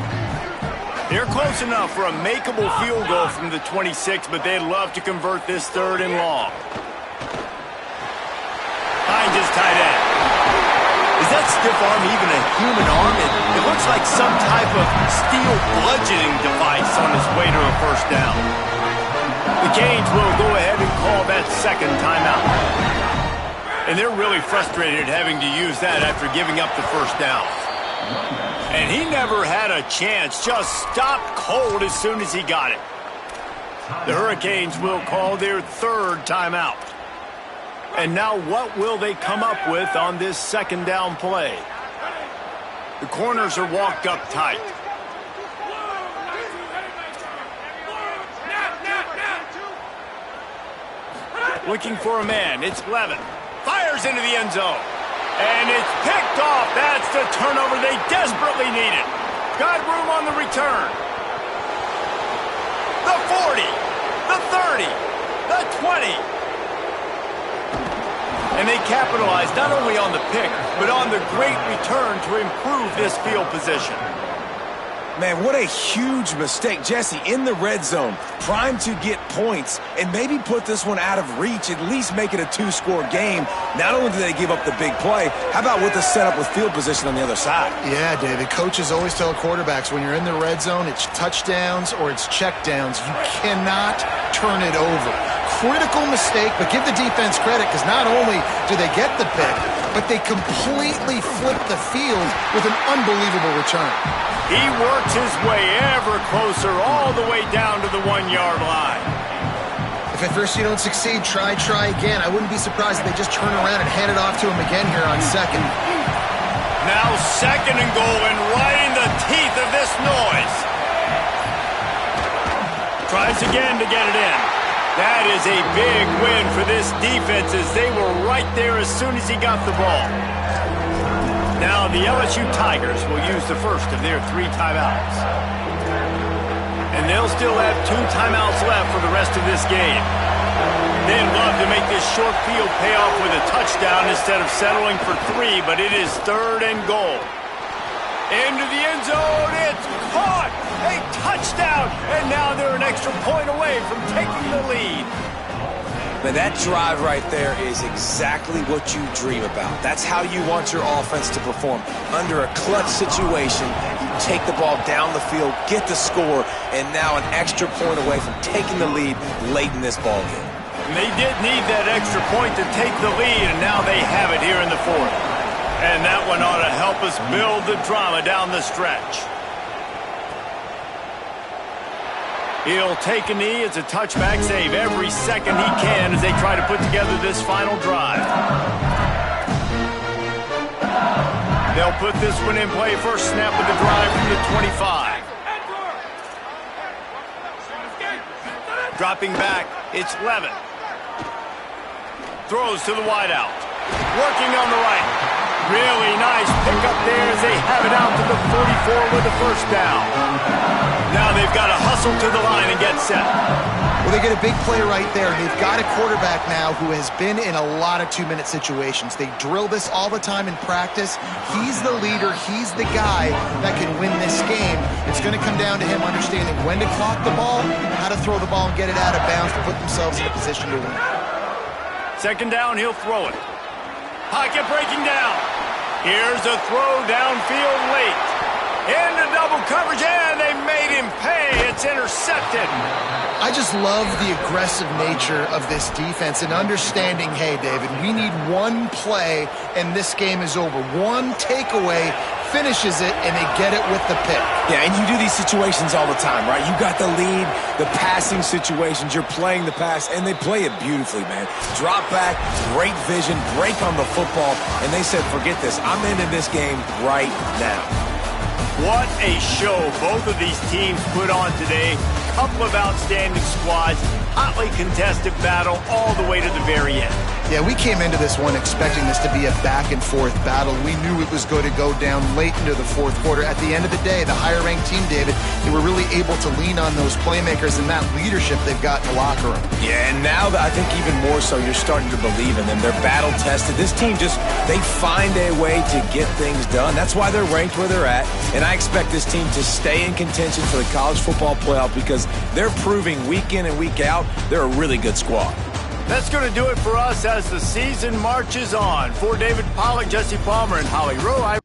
They're close enough for a makeable field goal from the 26, but they'd love to convert this 3rd and long. Finds his tight end. Is that stiff arm even a human arm? It looks like some type of steel bludgeoning device on his way to a 1st down. The Canes will go ahead and call that 2nd timeout. And they're really frustrated having to use that after giving up the 1st down. And he never had a chance, just stopped cold as soon as he got it. The Hurricanes will call their 3rd timeout. And now what will they come up with on this 2nd down play? The corners are walked up tight. Looking for a man, it's Levin. Fires into the end zone. And it's picked off. That's the turnover they desperately needed. Got room on the return. The 40, the 30, the 20. And they capitalized not only on the pick, but on the great return to improve this field position. Man, what a huge mistake. Jesse, in the red zone, primed to get points and maybe put this one out of reach, at least make it a 2-score game. Not only do they give up the big play, how about with the setup with field position on the other side? Yeah, David, coaches always tell quarterbacks when you're in the red zone, it's touchdowns or it's checkdowns. You cannot turn it over. Critical mistake, but give the defense credit because not only do they get the pick, but they completely flip the field with an unbelievable return. He works his way ever closer all the way down to the 1-yard line. If at first you don't succeed, try again. I wouldn't be surprised if they just turn around and hand it off to him again here on 2nd. Now 2nd and goal, and right in the teeth of this noise. Tries again to get it in. That is a big win for this defense as they were right there as soon as he got the ball. Now the LSU Tigers will use the first of their 3 timeouts. And they'll still have 2 timeouts left for the rest of this game. They'd love to make this short field pay off with a touchdown instead of settling for 3, but it is 3rd and goal. Into the end zone, it's caught! A touchdown! And now they're an extra point away from taking the lead. Man, that drive right there is exactly what you dream about. That's how you want your offense to perform. Under a clutch situation, you take the ball down the field, get the score, and now an extra point away from taking the lead late in this ball game. And they did need that extra point to take the lead, and now they have it here in the 4th. And that one ought to help us build the drama down the stretch. He'll take a knee. It's a touchback save every second he can as they try to put together this final drive. They'll put this one in play. First snap of the drive from the 25. Dropping back, it's Levin. Throws to the wideout. Working on the right. Really nice pickup there as they have it out to the 44 with the first down. Now they've got to hustle to the line and get set. Well, they get a big play right there. They've got a quarterback now who has been in a lot of 2-minute situations. They drill this all the time in practice. He's the leader. He's the guy that can win this game. It's going to come down to him understanding when to clock the ball, how to throw the ball and get it out of bounds to put themselves in a position to win. 2nd down, he'll throw it. Pocket breaking down. Here's a throw downfield late. Into double coverage, and they made him pay. It's intercepted. I just love the aggressive nature of this defense and understanding, hey, David, we need one play, and this game is over. One takeaway finishes it, and they get it with the pick. Yeah, and you do these situations all the time, right? You got the lead, the passing situations, you're playing the pass, and they play it beautifully, man. Drop back, great vision, break on the football, and they said, forget this. I'm into this game right now. What a show both of these teams put on today. Couple of outstanding squads, hotly contested battle all the way to the very end. Yeah, we came into this one expecting this to be a back-and-forth battle. We knew it was going to go down late into the 4th quarter. At the end of the day, the higher-ranked team, David, they were really able to lean on those playmakers and that leadership they've got in the locker room. Yeah, and now I think even more so, you're starting to believe in them. They're battle-tested. This team they find a way to get things done. That's why they're ranked where they're at, and I expect this team to stay in contention for the college football playoff because they're proving week in and week out they're a really good squad. That's going to do it for us as the season marches on. For David Pollack, Jesse Palmer, and Holly Rowe,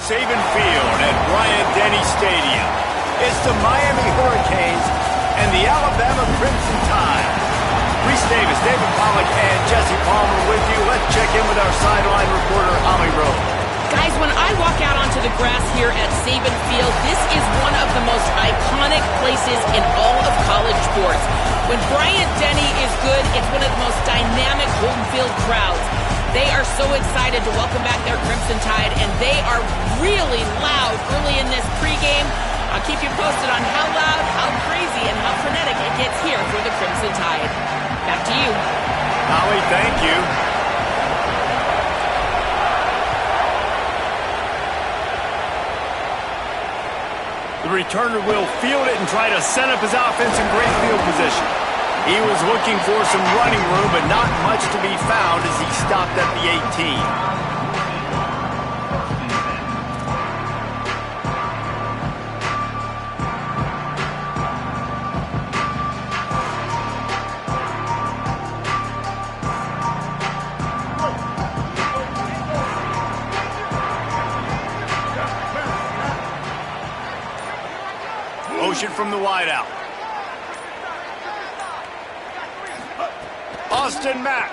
Saban Field at Bryant-Denny Stadium. It's the Miami Hurricanes and the Alabama Crimson Tide. Reese Davis, David Pollack, and Jesse Palmer with you. Let's check in with our sideline reporter, Holly Rowe. Guys, when I walk out onto the grass here at Saban Field, this is one of the most iconic places in all of college sports. When Bryant-Denny is good, it's one of the most dynamic home field crowds. They are so excited to welcome back their Crimson Tide, and they are really loud early in this pregame. I'll keep you posted on how loud, how crazy, and how frenetic it gets here for the Crimson Tide. Back to you. Holly, thank you. The returner will field it and try to set up his offense in great field position. He was looking for some running room, but not much to be found as he stopped at the 18. Motion from the wideout. Austin Mack.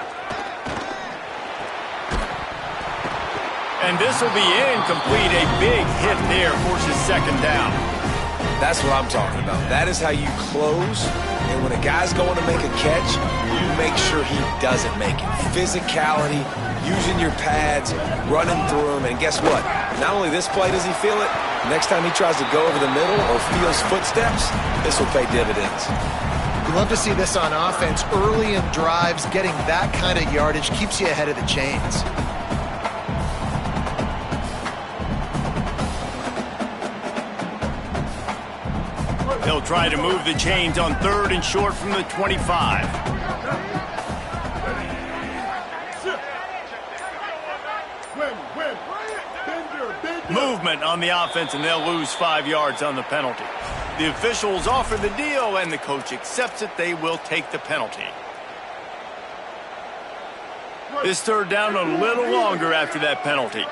And this will be incomplete. A big hit there forces second down. That's what I'm talking about. That is how you close. And when a guy's going to make a catch, you make sure he doesn't make it. Physicality, using your pads, running through them. And guess what? Not only this play does he feel it, next time he tries to go over the middle or feels footsteps, this will pay dividends. You love to see this on offense. Early in drives, getting that kind of yardage keeps you ahead of the chains. They'll try to move the chains on 3rd and short from the 25. Movement on the offense, and they'll lose 5 yards on the penalty. The officials offer the deal, and the coach accepts it. They will take the penalty. This 3rd down a little longer after that penalty.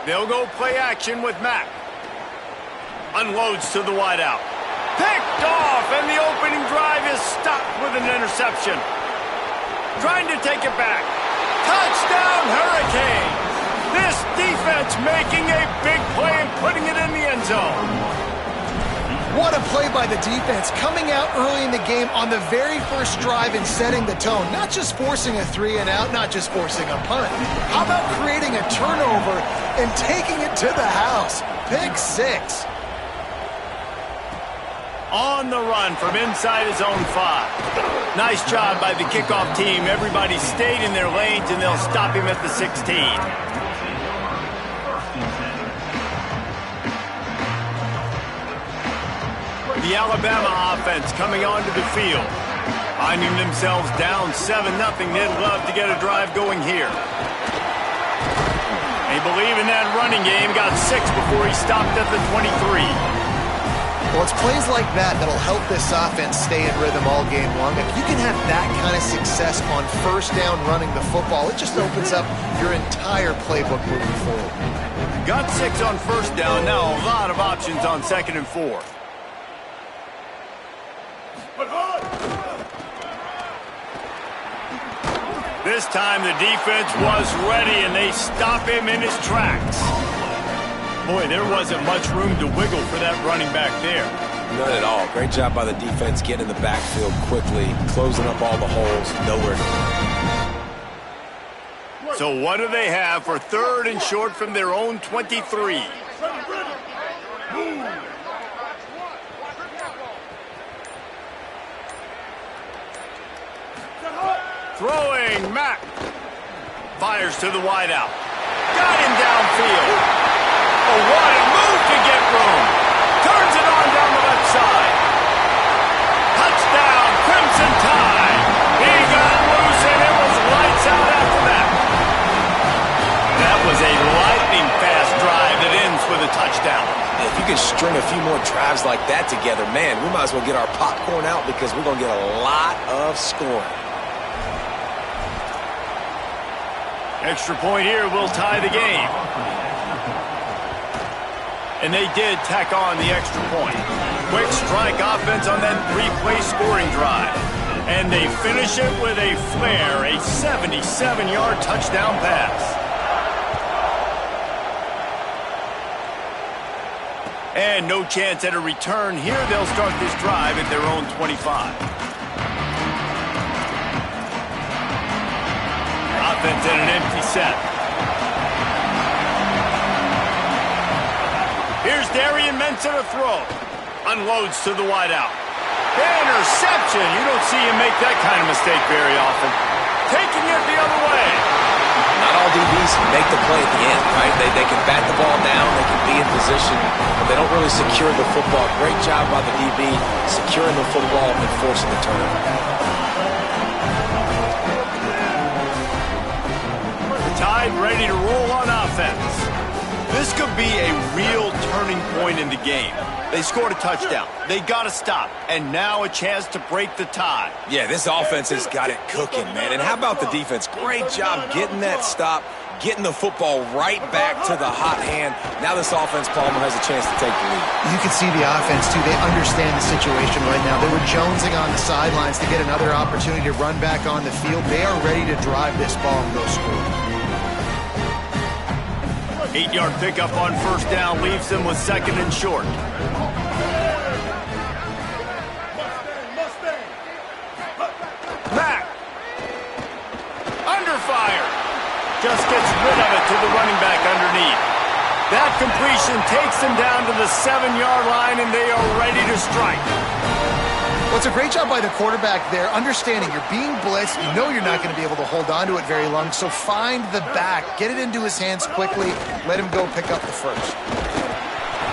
They'll go play action with Mack. Unloads to the wideout. Picked off, and the opening drive is stopped with an interception. Trying to take it back. Touchdown, Hurricanes! This defense making a big play and putting it in the end zone. What a play by the defense, coming out early in the game on the very first drive and setting the tone. Not just forcing a 3 and out, not just forcing a punt. How about creating a turnover and taking it to the house? Pick 6. On the run from inside his own 5. Nice job by the kickoff team. Everybody stayed in their lanes, and they'll stop him at the 16. The Alabama offense coming onto the field. Finding themselves down 7-0, they'd love to get a drive going here. They believe in that running game. Got 6 before he stopped at the 23. Well, it's plays like that that'll help this offense stay in rhythm all game long. If you can have that kind of success on 1st down running the football, it just opens up your entire playbook moving forward. Got 6 on 1st down. Now a lot of options on 2nd and 4. This time the defense was ready, and they stop him in his tracks. Boy, there wasn't much room to wiggle for that running back there. None at all. Great job by the defense getting in the backfield quickly, closing up all the holes, nowhere to run. So what do they have for 3rd and short from their own 23? Throwing, Mack. Fires to the wideout. Got him downfield. Oh, what a move to get room. Turns it on down the left side. Touchdown, Crimson Tide. He got loose, and it was lights out after that. That was a lightning-fast drive that ends with a touchdown. If you can string a few more drives like that together, man, we might as well get our popcorn out because we're going to get a lot of scoring. Extra point here will tie the game. And they did tack on the extra point. Quick strike offense on that 3-play scoring drive. And they finish it with a flair, a 77-yard touchdown pass. And no chance at a return here. They'll start this drive at their own 25. Offense in an empty set. Here's Darian Mensa to throw. Unloads to the wideout. Interception. You don't see him make that kind of mistake very often. Taking it the other way. Not all DBs make the play at the end, right? They can bat the ball down, they can be in position, but they don't really secure the football. Great job by the DB securing the football and forcing the turnover. The Tide ready to roll on offense. This could be a real turning point in the game. They scored a touchdown. They got to stop. And now a chance to break the tie. Yeah, this offense has got it cooking, man. And how about the defense? Great job getting that stop, getting the football right back to the hot hand. Now this offense, Palmer, has a chance to take the lead. You can see the offense, too. They understand the situation right now. They were jonesing on the sidelines to get another opportunity to run back on the field. They are ready to drive this ball and go score. 8-yard pickup on first down leaves them with second and short. Mack. Under fire. Just gets rid of it to the running back underneath. That completion takes them down to the 7-yard line, and they are ready to strike. Well, it's a great job by the quarterback there, understanding you're being blitzed. You know you're not going to be able to hold on to it very long, so find the back. Get it into his hands quickly. Let him go pick up the first.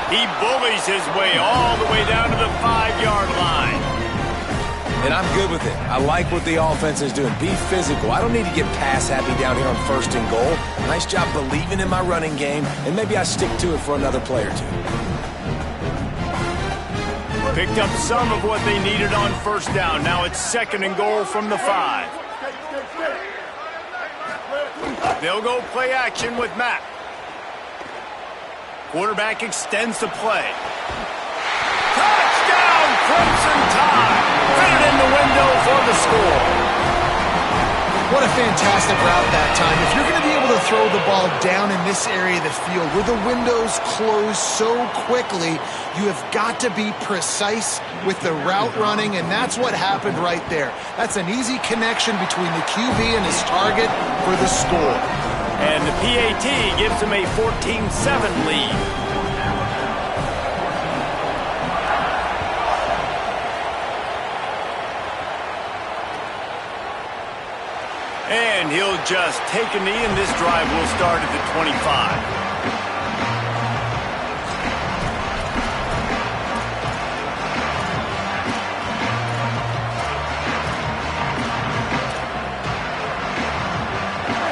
He bullies his way all the way down to the 5-yard line. And I'm good with it. I like what the offense is doing. Be physical. I don't need to get pass happy down here on first and goal. Nice job believing in my running game, and maybe I stick to it for another play or two. Picked up some of what they needed on first down. Now it's second and goal from the 5. They'll go play action with Mack. Quarterback extends the play. Touchdown, Crimson Tide! Fit it in the window for the score. What a fantastic route that time. If you're going to be able to throw the ball down in this area of the field where the windows close so quickly, you have got to be precise with the route running, and that's what happened right there. That's an easy connection between the QB and his target for the score. And the PAT gives him a 14-7 lead. And he'll just take a knee, and this drive will start at the 25.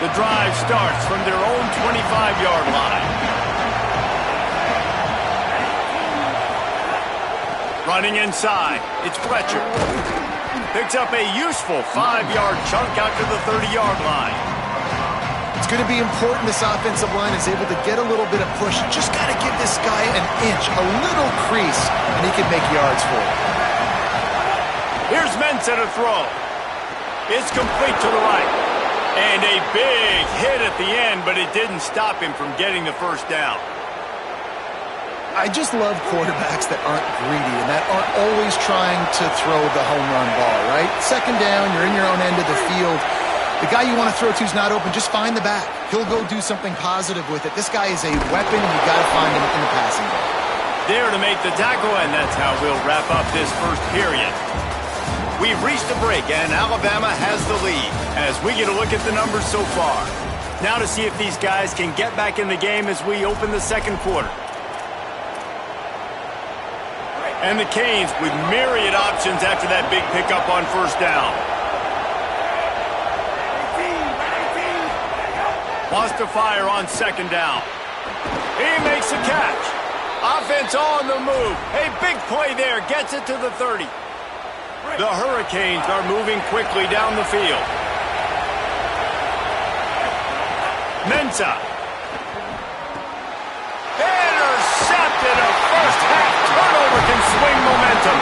The drive starts from their own 25-yard line. Running inside, it's Fletcher. Picks up a useful 5-yard chunk out to the 30-yard line. It's going to be important this offensive line is able to get a little bit of push. Just got to give this guy an inch, a little crease, and he can make yards for it. Here's Mensa to throw. It's complete to the right. And a big hit at the end, but it didn't stop him from getting the first down. I just love quarterbacks that aren't greedy and that aren't always trying to throw the home run ball, right? Second down, you're in your own end of the field. The guy you want to throw to is not open. Just find the back. He'll go do something positive with it. This guy is a weapon, and you got to find him in the passing game. There to make the tackle, and that's how we'll wrap up this first period. We've reached a break, and Alabama has the lead as we get a look at the numbers so far. Now to see if these guys can get back in the game as we open the second quarter. And the Canes with myriad options after that big pickup on first down. Wants to fire on second down. He makes a catch. Offense on the move. A big play there. Gets it to the 30. The Hurricanes are moving quickly down the field. Mensah. Intercepted. A first-half turnover can swing momentum.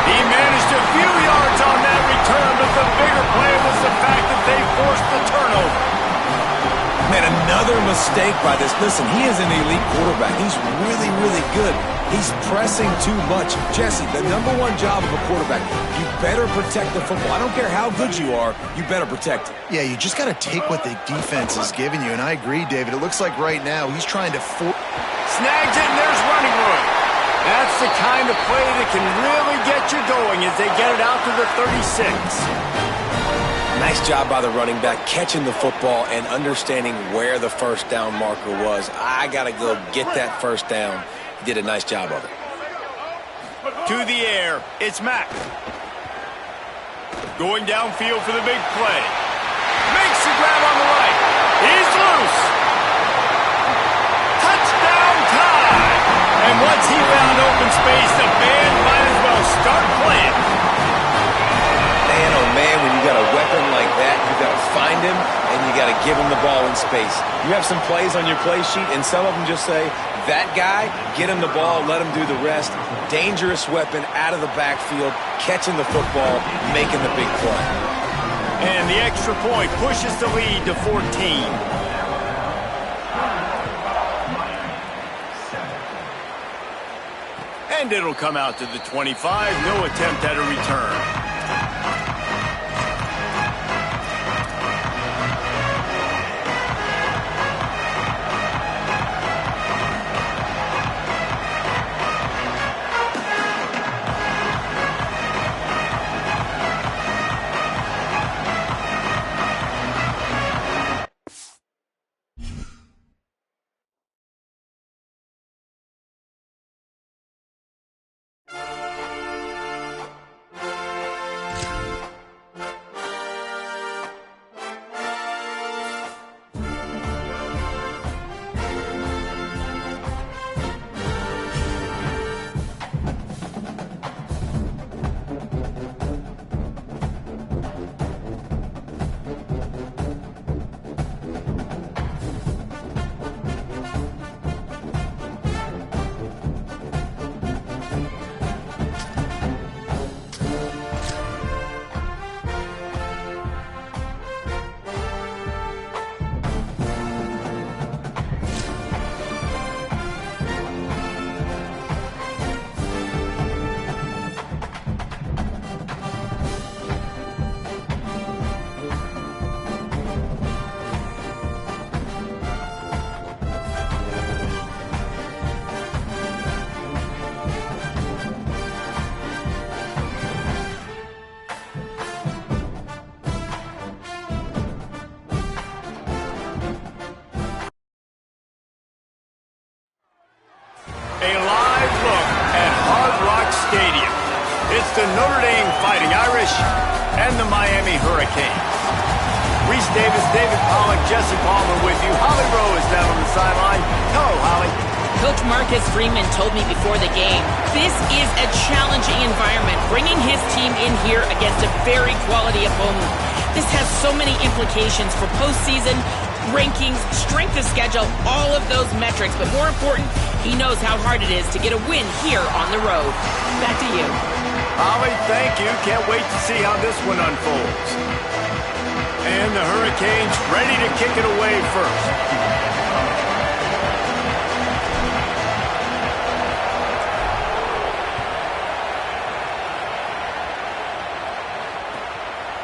He managed a few yards on that return, but the bigger play was the fact that they forced the turnover. Man, another mistake by this. Listen, he is an elite quarterback. He's really, really good. He's pressing too much. Jesse, the #1 job of a quarterback, you better protect the football. I don't care how good you are, you better protect it. Yeah, you just got to take what the defense is giving you, and I agree, David. It looks like right now he's trying to snags it, and there's running room. That's the kind of play that can really get you going as they get it out to the 36. Nice job by the running back, catching the football and understanding where the first down marker was. I got to go get that first down. He did a nice job of it. To the air, it's Mack. Going downfield for the big play. Makes the grab on the right. He's loose. Touchdown time. And once he found open space, the band might as well start playing. Man, oh man, when you got a weapon like that, you got to find him and you got to give him the ball in space. You have some plays on your play sheet, and some of them just say, that guy, get him the ball, let him do the rest. Dangerous weapon out of the backfield, catching the football, making the big play. And the extra point pushes the lead to 14. And it'll come out to the 25. No attempt at a return. A live look at Hard Rock Stadium. It's the Notre Dame Fighting Irish and the Miami Hurricanes. Reese Davis, David Pollack, Jesse Palmer with you. Holly Rowe is down on the sideline. Hello, Holly. Coach Marcus Freeman told me before the game, this is a challenging environment, bringing his team in here against a very quality opponent. This has so many implications for postseason, rankings, strength of schedule, all of those metrics. But more important, he knows how hard it is to get a win here on the road. Back to you. Holly, thank you. Can't wait to see how this one unfolds. And the Hurricanes ready to kick it away first.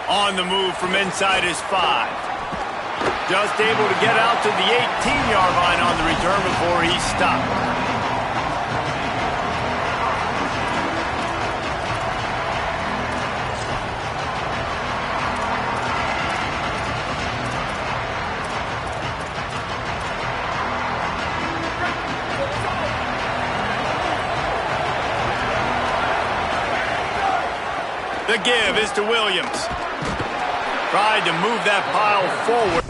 On the move from inside his 5. Just able to get out to the 18-yard line on the return before he stopped. The give is to Williams. Tried to move that pile forward.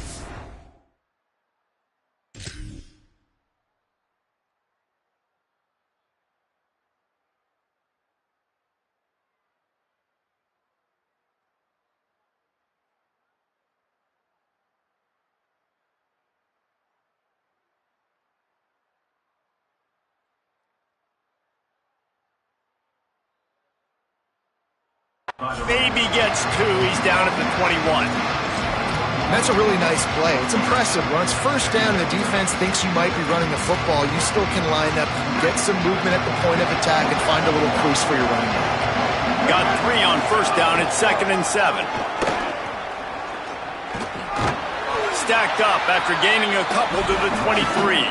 Maybe gets 2. He's down at the 21. That's a really nice play. It's impressive. When it's first down and the defense thinks you might be running the football, you still can line up, get some movement at the point of attack, and find a little crease for your running back. Got 3 on first down. It's 2nd and 7. Stacked up after gaining a couple to the 23.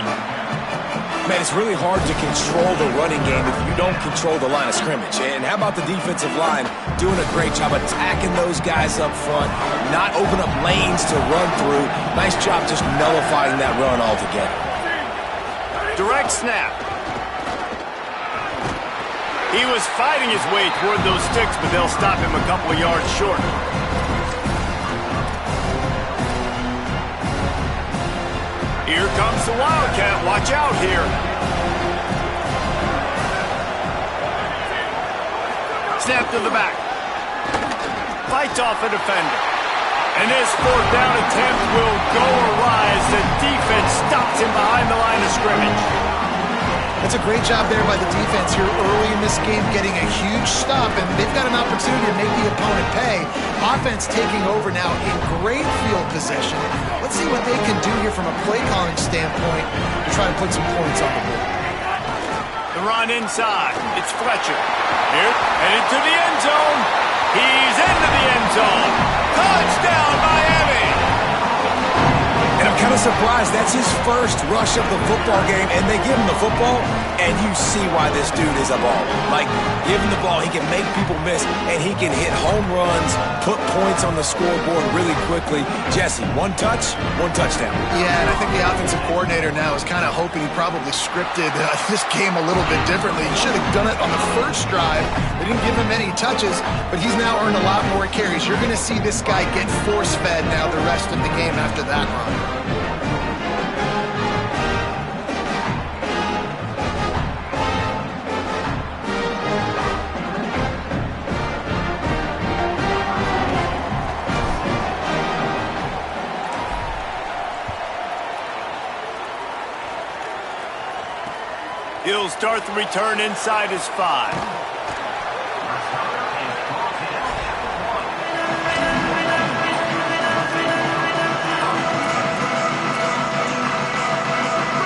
Man, it's really hard to control the running game if you don't control the line of scrimmage. And how about the defensive line doing a great job attacking those guys up front, not open up lanes to run through. Nice job just nullifying that run altogether. Direct snap. He was fighting his way toward those sticks, but they'll stop him a couple of yards short. Here comes the Wildcat. Watch out here. Snap to the back. Fights off a defender. And this 4th down attempt will go awry as the defense stops him behind the line of scrimmage. That's a great job there by the defense here early in this game, getting a huge stop, and they've got an opportunity to make the opponent pay. Offense taking over now in great field possession. Let's see what they can do here from a play-calling standpoint to try and put some points on the board. The run inside. It's Fletcher. Here, headed to the end zone. He's into the end zone. Touchdown, Miami! And I'm kind of surprised that's his first rush of the football game, and they give him the football, and you see why this dude is a baller. Like, give him the ball, he can make people miss, and he can hit home runs, put points on the scoreboard really quickly. Jesse, 1 touch, 1 touchdown. Yeah, and I think the offensive coordinator now is kind of hoping he probably scripted this game a little bit differently. He should have done it on the first drive. They didn't give him any touches, but he's now earned a lot more carries. You're going to see this guy get force-fed now the rest of the game after that run. He'll start the return inside his 5.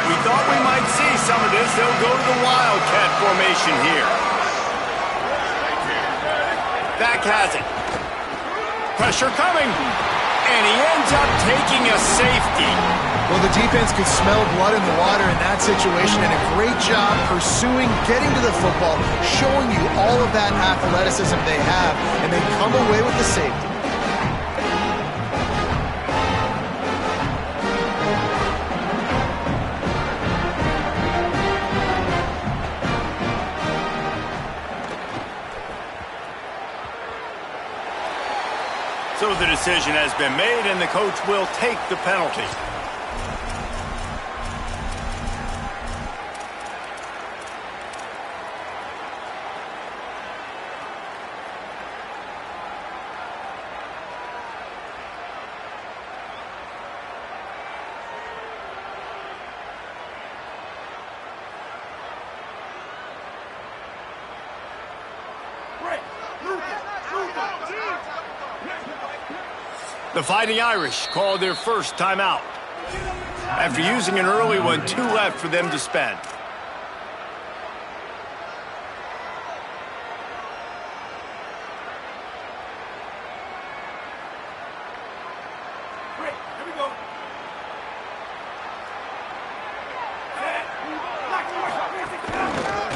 We thought we might see some of this. They'll go to the Wildcat formation here. Back has it. Pressure coming. And he ends up taking a safety. Well, the defense could smell blood in the water in that situation, and a great job pursuing, getting to the football, showing you all of that athleticism they have, and they come away with the safety. So the decision has been made, and the coach will take the penalty. The Fighting Irish called their first timeout. After using an early one, 2 left for them to spend.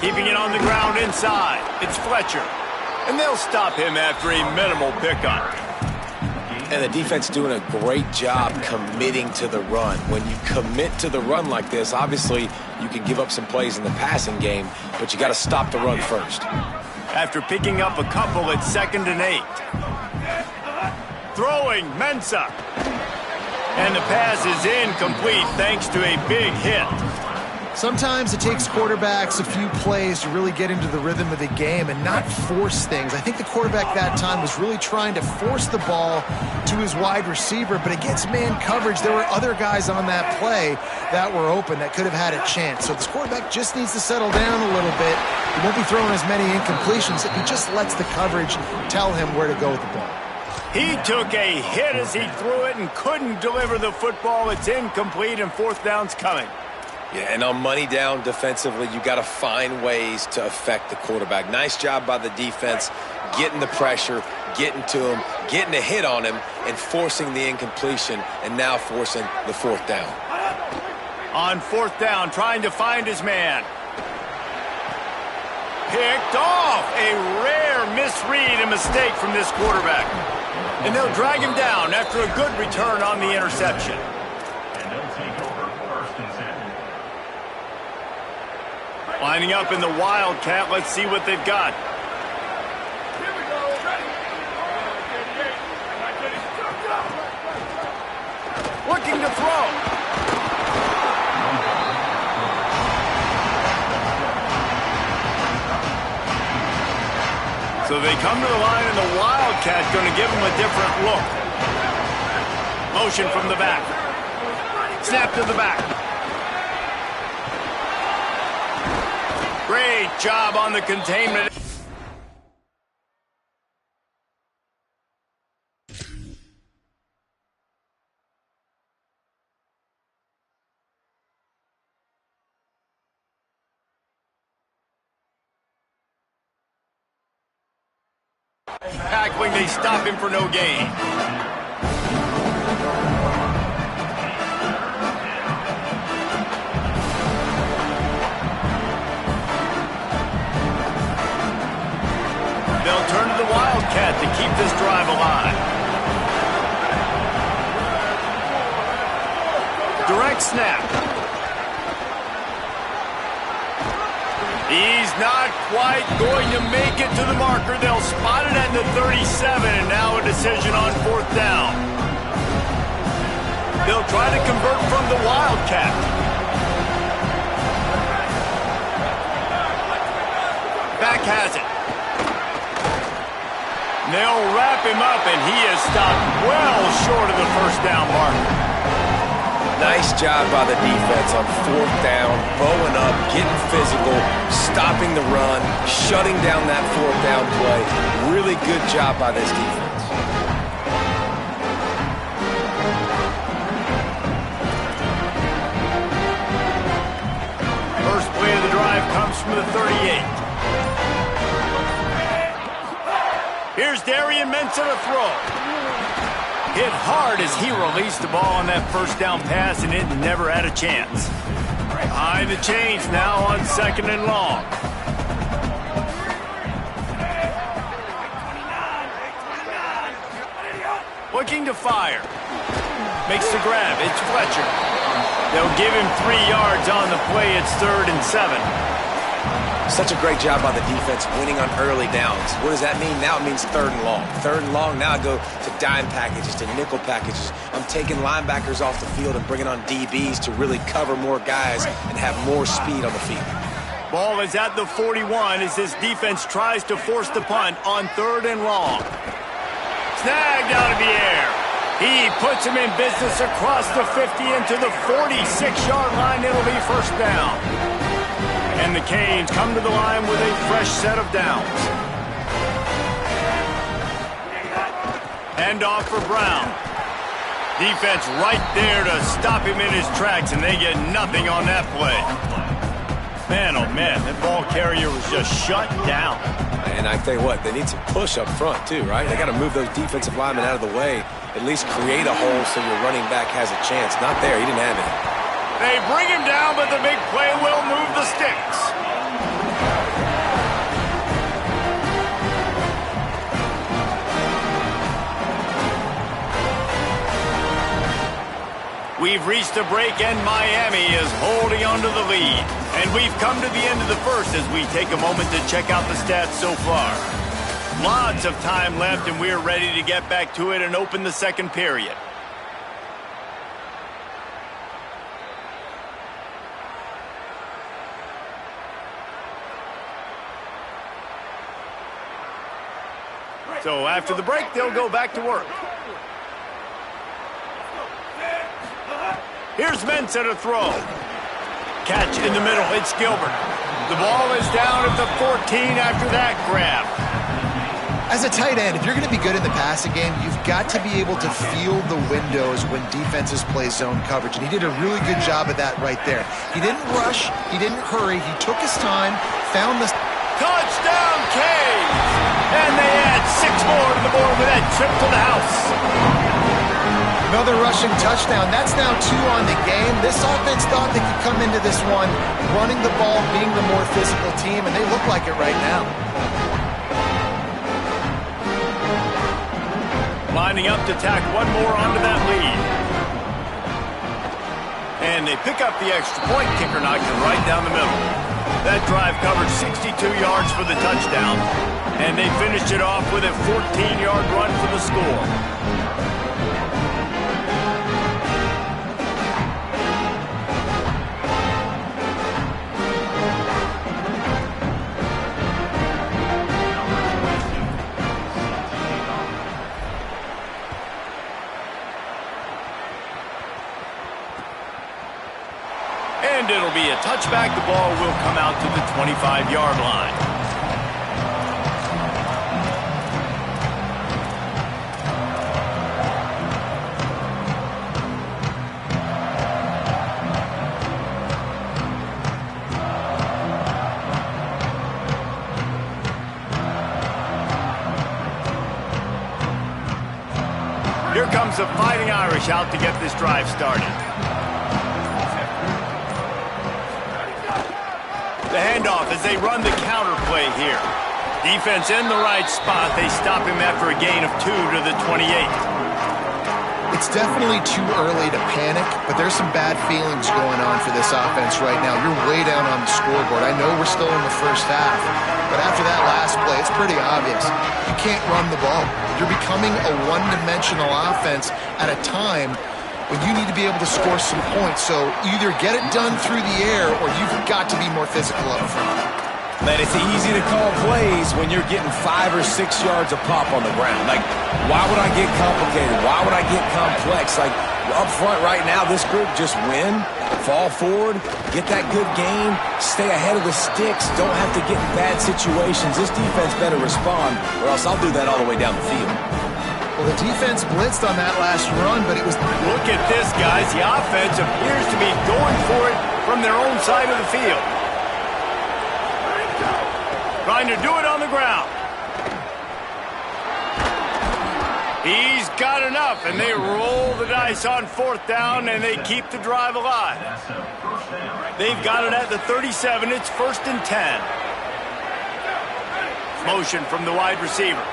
Keeping it on the ground inside. It's Fletcher. And they'll stop him after a minimal pickup. And the defense doing a great job committing to the run. When you commit to the run like this, obviously you can give up some plays in the passing game, but you got to stop the run first. After picking up a couple, it's 2nd and 8. Throwing, Mensah. And the pass is incomplete thanks to a big hit. Sometimes it takes quarterbacks a few plays to really get into the rhythm of the game and not force things. I think the quarterback that time was really trying to force the ball to his wide receiver, but against man coverage, there were other guys on that play that were open that could have had a chance. So this quarterback just needs to settle down a little bit. He won't be throwing as many incompletions if he just lets the coverage tell him where to go with the ball. He took a hit as he threw it and couldn't deliver the football. It's incomplete and fourth down's coming. Yeah, and on money down defensively, you got to find ways to affect the quarterback. Nice job by the defense, getting the pressure, getting to him, getting a hit on him, and forcing the incompletion, and now forcing the fourth down. On fourth down, trying to find his man. Picked off. A rare misread and mistake from this quarterback. And they'll drag him down after a good return on the interception. Lining up in the Wildcat. Let's see what they've got. Looking to throw. So they come to the line, and the Wildcat's going to give him a different look. Motion from the back. Snap to the back. Great job on the containment. Tackling, they stop him for no gain. They'll turn to the Wildcat to keep this drive alive. Direct snap. He's not quite going to make it to the marker. They'll spot it at the 37, and now a decision on fourth down. They'll try to convert from the Wildcat. Back has it. They'll wrap him up, and he is stopped well short of the first down marker. Nice job by the defense on fourth down, bowing up, getting physical, stopping the run, shutting down that fourth down play. Really good job by this defense. First play of the drive comes from the 38. Here's Darian Mensah to throw. Hit hard as he released the ball on that first down pass, and it never had a chance. Behind the chains now on second and long. Looking to fire. Makes the grab. It's Fletcher. They'll give him 3 yards on the play. It's 3rd and 7. Such a great job by the defense winning on early downs. What does that mean? Now it means 3rd and long. 3rd and long, now I go to dime packages, to nickel packages. I'm taking linebackers off the field and bringing on DBs to really cover more guys and have more speed on the field. Ball is at the 41 as this defense tries to force the punt on 3rd and long. Snagged out of the air. He puts him in business across the 50 into the 46-yard line. It'll be first down. And the Canes come to the line with a fresh set of downs. Hand off for Brown. Defense right there to stop him in his tracks, and they get nothing on that play. Man, oh man, that ball carrier was just shut down. And I tell you what, they need some push up front too, right? They got to move those defensive linemen out of the way, at least create a hole so your running back has a chance. Not there, he didn't have it. They bring him down, but the big play will move the sticks. We've reached a break, and Miami is holding on to the lead. And we've come to the end of the first as we take a moment to check out the stats so far. Lots of time left, and we're ready to get back to it and open the second period. So after the break, they'll go back to work. Here's Mensah to throw. Catch in the middle. It's Gilbert. The ball is down at the 14 after that grab. As a tight end, if you're going to be good in the passing game, you've got to be able to feel the windows when defenses play zone coverage. And he did a really good job of that right there. He didn't rush. He didn't hurry. He took his time, found the... Touchdown, Canes! And they add 6 more to the board with that trip to the house. Another rushing touchdown. That's now 2 on the game. This offense thought they could come into this one running the ball, being the more physical team, and they look like it right now. Lining up to tack one more onto that lead. And they pick up the extra point. Kicker knocked it right down the middle. That drive covered 62 yards for the touchdown. And they finished it off with a 14-yard run for the score. And it'll be a touchback. The ball will come out to the 25-yard line. Here comes the Fighting Irish out to get this drive started. The handoff as they run the counter play here. Defense in the right spot. They stop him after a gain of 2 to the 28. It's definitely too early to panic, but there's some bad feelings going on for this offense right now. You're way down on the scoreboard. I know we're still in the first half, but after that last play, it's pretty obvious. You can't run the ball. You're becoming a one-dimensional offense at a time when you need to be able to score some points. So either get it done through the air or you've got to be more physical up front. Man, it's easy to call plays when you're getting 5 or 6 yards of pop on the ground. Like, why would I get complicated? Why would I get complex? Like, up front right now, this group just win, fall forward, get that good gain, stay ahead of the sticks, don't have to get in bad situations. This defense better respond, or else I'll do that all the way down the field. Well, the defense blitzed on that last run, but it was... Look at this, guys. The offense appears to be going for it from their own side of the field. Trying to do it on the ground. He's got enough, and they roll the dice on 4th down, and they keep the drive alive. They've got it at the 37. It's 1st and 10. Motion from the wide receiver.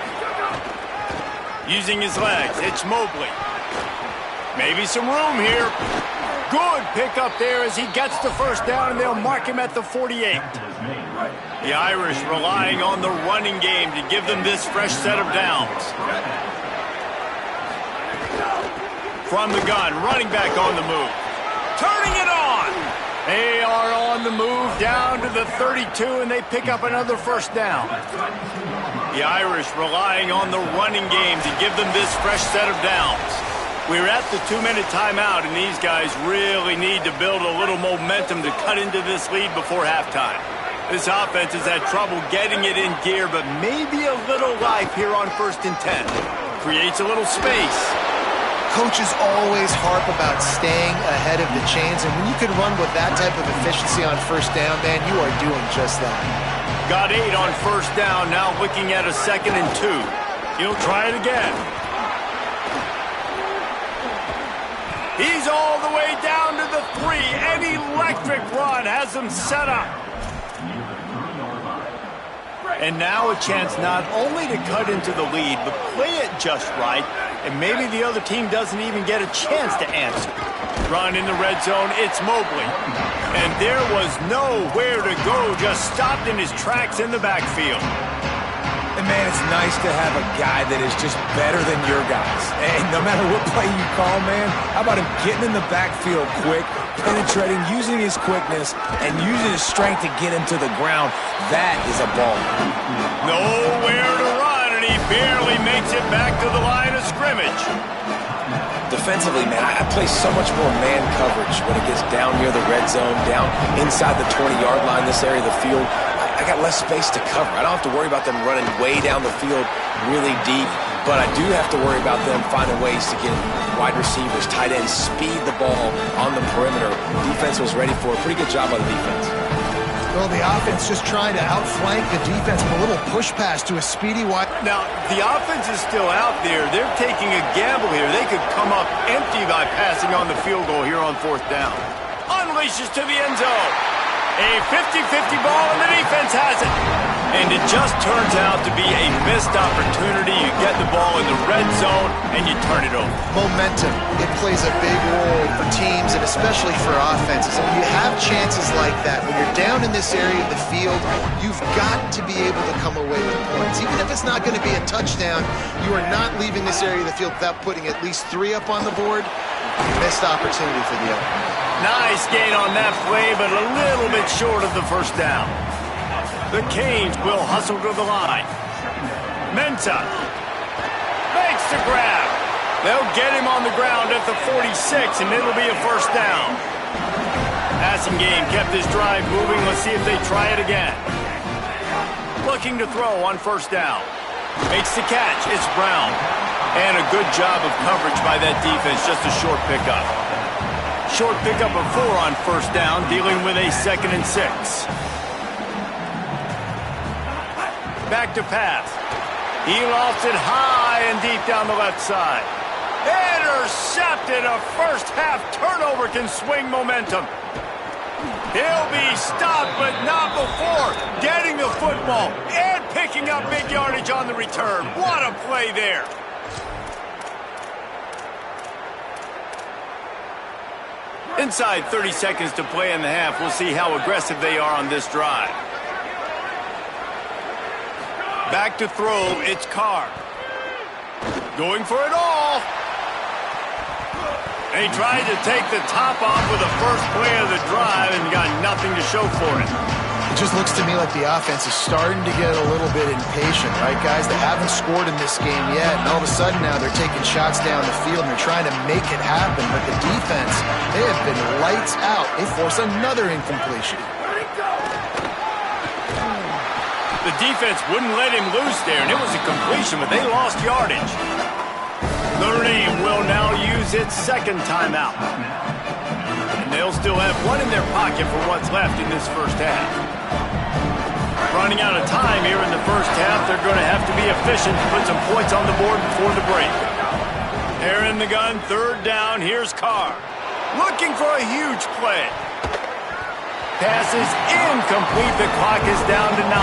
Using his legs, it's Mobley. Maybe some room here. Good pickup there as he gets the 1st down, and they'll mark him at the 48. The Irish relying on the running game to give them this fresh set of downs. From the gun, running back on the move. Turning it on! They are on the move down to the 32, and they pick up another 1st down. The Irish relying on the running game to give them this fresh set of downs. We're at the 2-minute timeout, and these guys really need to build a little momentum to cut into this lead before halftime. This offense has had trouble getting it in gear, but maybe a little life here on 1st and 10. Creates a little space. Coaches always harp about staying ahead of the chains, and when you can run with that type of efficiency on 1st down, man, you are doing just that. Got 8 on 1st down, now looking at a 2nd and 2. He'll try it again. He's all the way down to the 3. An electric run has him set up. And now a chance not only to cut into the lead, but play it just right, and maybe the other team doesn't even get a chance to answer. Run in the red zone, it's Mobley. And there was nowhere to go, just stopped in his tracks in the backfield. And, man, it's nice to have a guy that is just better than your guys. And no matter what play you call, man, how about him getting in the backfield quick, penetrating, using his quickness, and using his strength to get him to the ground? That is a ball. Nowhere to run, and he barely makes it back to the line of scrimmage. Defensively, man, I play so much more man coverage when it gets down near the red zone, down inside the 20-yard line, this area of the field. I got less space to cover. I don't have to worry about them running way down the field really deep, but I do have to worry about them finding ways to get wide receivers, tight ends, speed the ball on the perimeter. Defense was ready for a pretty good job by the defense. Well, the offense just trying to outflank the defense with a little push pass to a speedy wide. Now, the offense is still out there. They're taking a gamble here. They could come up empty by passing on the field goal here on 4th down. Unleashes to the end zone. A 50-50 ball, and the defense has it. And it just turns out to be a missed opportunity. You get the ball in the red zone, and you turn it over. Momentum, it plays a big role for teams and especially for offenses. And when you have chances like that, when you're down in this area of the field, you've got to be able to come away with points. Even if it's not going to be a touchdown, you are not leaving this area of the field without putting at least 3 up on the board. Missed opportunity for the other. Nice gain on that play, but a little bit short of the 1st down. The Canes will hustle to the line. Mensah makes the grab. They'll get him on the ground at the 46, and it'll be a 1st down. Passing game kept this drive moving. Let's see if they try it again. Looking to throw on 1st down. Makes the catch. It's Brown. And a good job of coverage by that defense. Just a short pickup. Short pickup of 4 on 1st down, dealing with a 2nd and 6. Back to pass. He lofts it high and deep down the left side. Intercepted. A first-half turnover can swing momentum. He'll be stopped, but not before getting the football and picking up big yardage on the return. What a play there. Inside 30 seconds to play in the half. We'll see how aggressive they are on this drive. Back to throw, it's Carr. Going for it all. And he tried to take the top off with the first play of the drive and got nothing to show for it. It just looks to me like the offense is starting to get a little bit impatient, right, guys? They haven't scored in this game yet, and all of a sudden now they're taking shots down the field and they're trying to make it happen. But the defense, they have been lights out. They force another incompletion. The defense wouldn't let him loose there, and it was a completion, but they lost yardage. Notre Dame will now use its 2nd timeout. And they'll still have 1 in their pocket for what's left in this 1st half. Running out of time here in the 1st half, they're going to have to be efficient to put some points on the board before the break. They're in the gun, 3rd down, here's Carr. Looking for a huge play. Pass is incomplete, the clock is down to 9.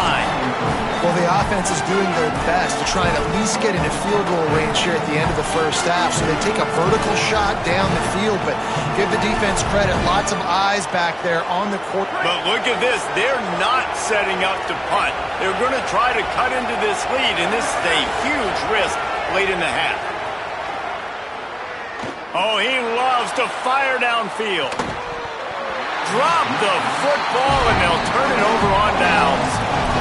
Well, the offense is doing their best to try and at least get into field goal range here at the end of the 1st half. So they take a vertical shot down the field, but give the defense credit. Lots of eyes back there on the court. But look at this. They're not setting up to punt. They're going to try to cut into this lead, and this is a huge risk late in the half. Oh, he loves to fire downfield. Drop the football, and they'll turn it over on downs.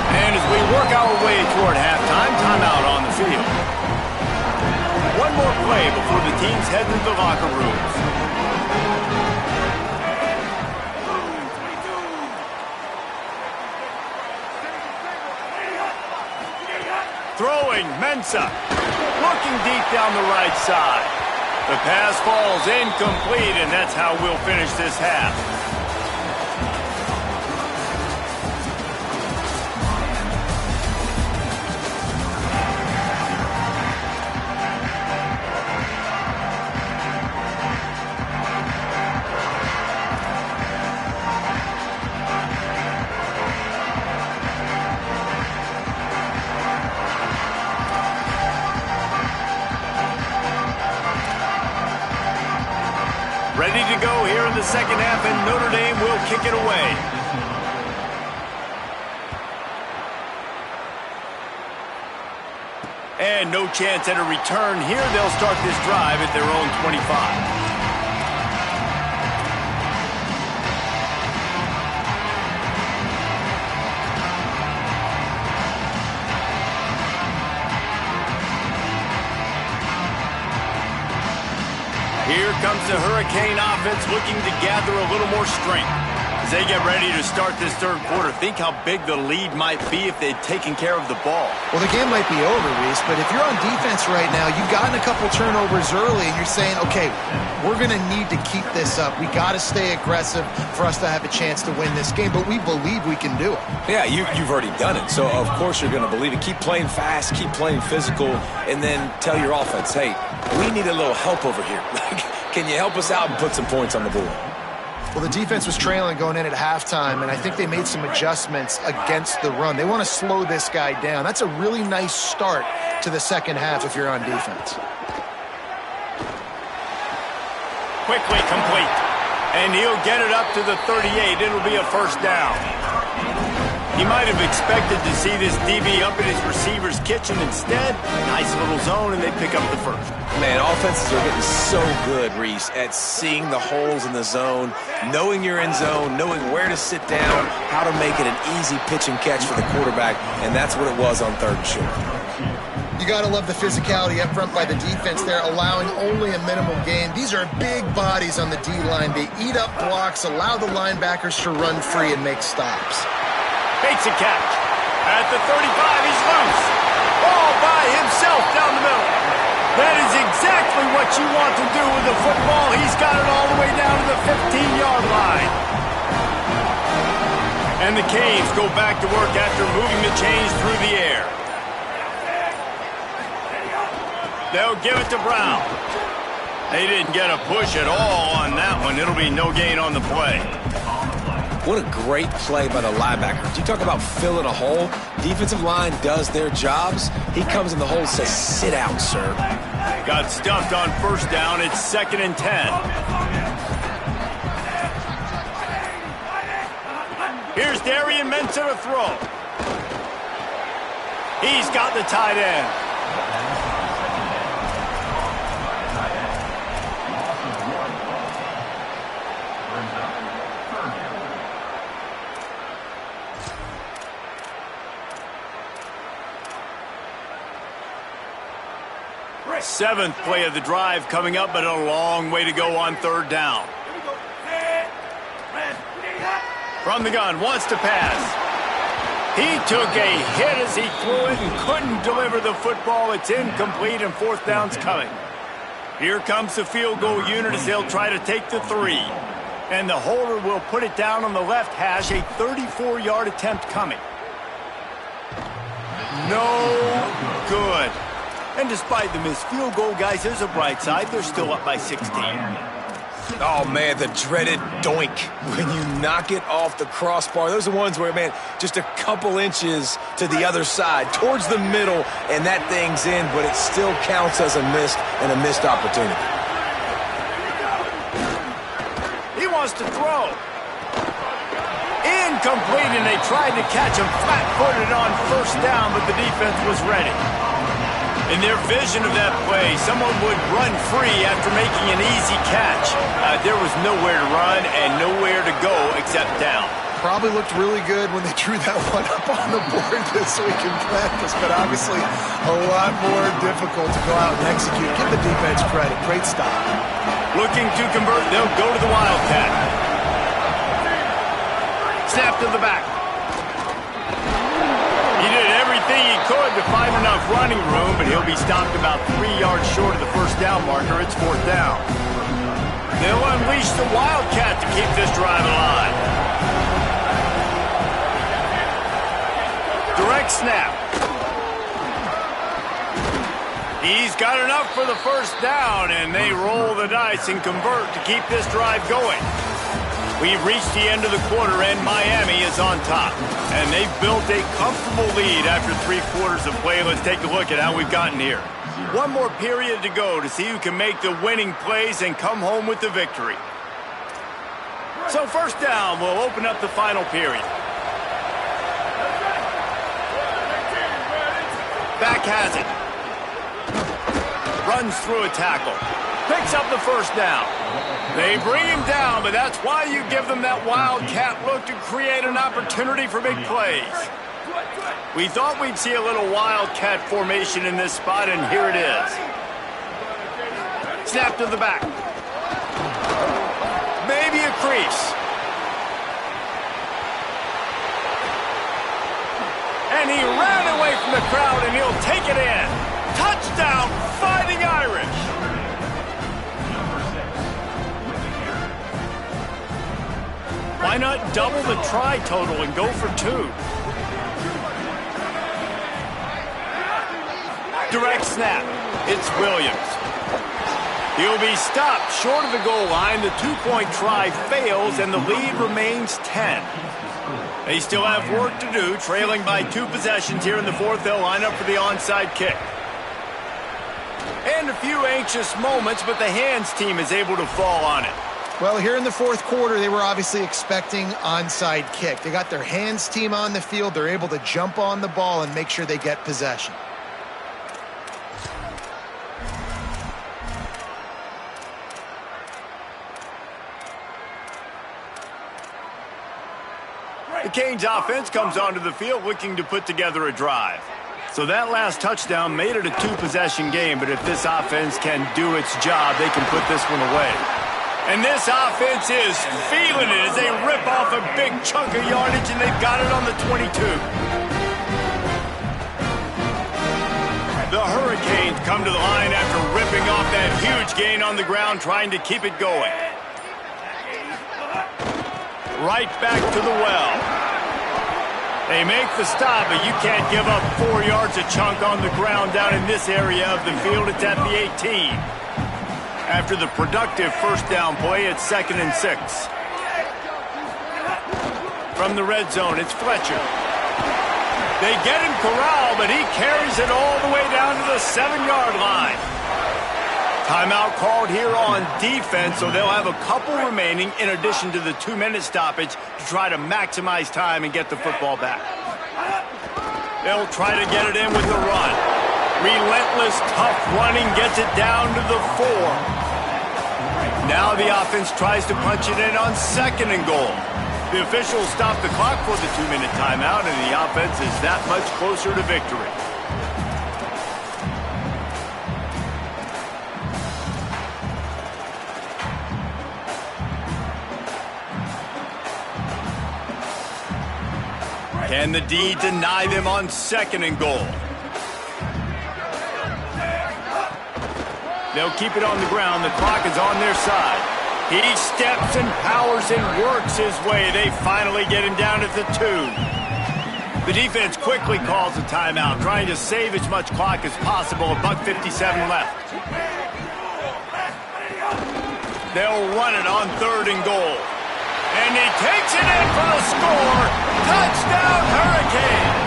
And as we work our way toward halftime, timeout on the field. One more play before the teams head to the locker rooms. Throwing, Mensah. Looking deep down the right side. The pass falls incomplete, and that's how we'll finish this half. Ready to go here in the 2nd half, and Notre Dame will kick it away. And no chance at a return here. They'll start this drive at their own 25. Here comes the Hurricane offense looking to gather a little more strength as they get ready to start this third quarter. Think how big the lead might be if they'd taken care of the ball. Well, the game might be over, Reese, but if you're on defense right now, you've gotten a couple turnovers early, and you're saying, okay, we're going to need to keep this up. We got to stay aggressive for us to have a chance to win this game, but we believe we can do it. Yeah, you've already done it, so of course you're going to believe it. Keep playing fast, keep playing physical, and then tell your offense, hey, we need a little help over here. Can you help us out and put some points on the board? Well, the defense was trailing going in at halftime, and I think they made some adjustments against the run. They want to slow this guy down. That's a really nice start to the second half if you're on defense. Quickly complete. And he'll get it up to the 38. It'll be a first down. He might have expected to see this DB up in his receiver's kitchen. Instead, nice little zone, and they pick up the first. Man, offenses are getting so good, Reese, at seeing the holes in the zone, knowing you're in zone, knowing where to sit down, how to make it an easy pitch and catch for the quarterback, and that's what it was on third and short. You got to love the physicality up front by the defense there, allowing only a minimum gain. These are big bodies on the D-line. They eat up blocks, allow the linebackers to run free and make stops. Makes a catch. At the 35, he's loose. All by himself down the middle. That is exactly what you want to do with the football. He's got it all the way down to the 15-yard line. And the Canes go back to work after moving the chains through the air. They'll give it to Brown. They didn't get a push at all on that one. It'll be no gain on the play. What a great play by the linebacker. You talk about filling a hole. Defensive line does their jobs. He comes in the hole and says, sit down, sir. Got stuffed on first down. It's 2nd and 10. Here's Darian Mensah to throw. He's got the tight end. Seventh play of the drive coming up, but a long way to go on third down. From the gun, wants to pass. He took a hit as he threw it and couldn't deliver the football. It's incomplete, and fourth down's coming. Here comes the field goal unit as they'll try to take the 3. And the holder will put it down on the left hash, a 34-yard attempt coming. No good. And despite the missed field goal, guys, there's a bright side. They're still up by 16. Oh, man, the dreaded doink when you knock it off the crossbar. Those are the ones where, man, just a couple inches to the other side, towards the middle, and that thing's in, but it still counts as a missed opportunity. He wants to throw. Incomplete, and they tried to catch him flat-footed on first down, but the defense was ready. In their vision of that play, someone would run free after making an easy catch. There was nowhere to run and nowhere to go except down. Probably looked really good when they drew that one up on the board this week in practice, but obviously a lot more difficult to go out and execute. Give the defense credit. Great stop. Looking to convert, they'll go to the Wildcat. Snap to the back. He did everything he could to find enough running room, but he'll be stopped about 3 yards short of the first down marker. It's fourth down. They'll unleash the Wildcat to keep this drive alive. Direct snap. He's got enough for the first down, and they roll the dice and convert to keep this drive going. We've reached the end of the quarter, and Miami is on top. And they've built a comfortable lead after 3 quarters of play. Let's take a look at how we've gotten here. One more period to go to see who can make the winning plays and come home with the victory. So first down, we'll open up the final period. Back has it. Runs through a tackle. Picks up the first down. They bring him down, but that's why you give them that Wildcat look to create an opportunity for big plays. We thought we'd see a little Wildcat formation in this spot, and here it is. Snap to the back. Maybe a crease. And he ran away from the crowd, and he'll take it in. Touchdown, Fighting Irish. Why not double the try total and go for 2? Direct snap. It's Williams. He'll be stopped short of the goal line. The 2-point try fails, and the lead remains 10. They still have work to do, trailing by 2 possessions here in the fourth. They'll line up for the onside kick. And a few anxious moments, but the hands team is able to fall on it. Well, here in the fourth quarter, they were obviously expecting onside kick. They got their hands team on the field. They're able to jump on the ball and make sure they get possession. The Canes offense comes onto the field looking to put together a drive. So that last touchdown made it a 2-possession game, but if this offense can do its job, they can put this one away. And this offense is feeling it as they rip off a big chunk of yardage, and they've got it on the 22. The Hurricanes come to the line after ripping off that huge gain on the ground, trying to keep it going. Right back to the well. They make the stop, but you can't give up 4 yards a chunk on the ground down in this area of the field. It's at the 18. After the productive first down play, it's 2nd and 6. From the red zone, it's Fletcher. They get him corralled, but he carries it all the way down to the 7-yard line. Timeout called here on defense, so they'll have a couple remaining in addition to the 2-minute stoppage to try to maximize time and get the football back. They'll try to get it in with the run. Relentless, tough running gets it down to the 4. Now the offense tries to punch it in on 2nd and goal. The officials stop the clock for the 2-minute timeout, and the offense is that much closer to victory. Can the D deny them on 2nd and goal? They'll keep it on the ground. The clock is on their side. He steps and powers and works his way. They finally get him down at the 2. The defense quickly calls a timeout, trying to save as much clock as possible. $1:57 left. They'll run it on 3rd and goal. And he takes it in for the score. Touchdown, Hurricanes!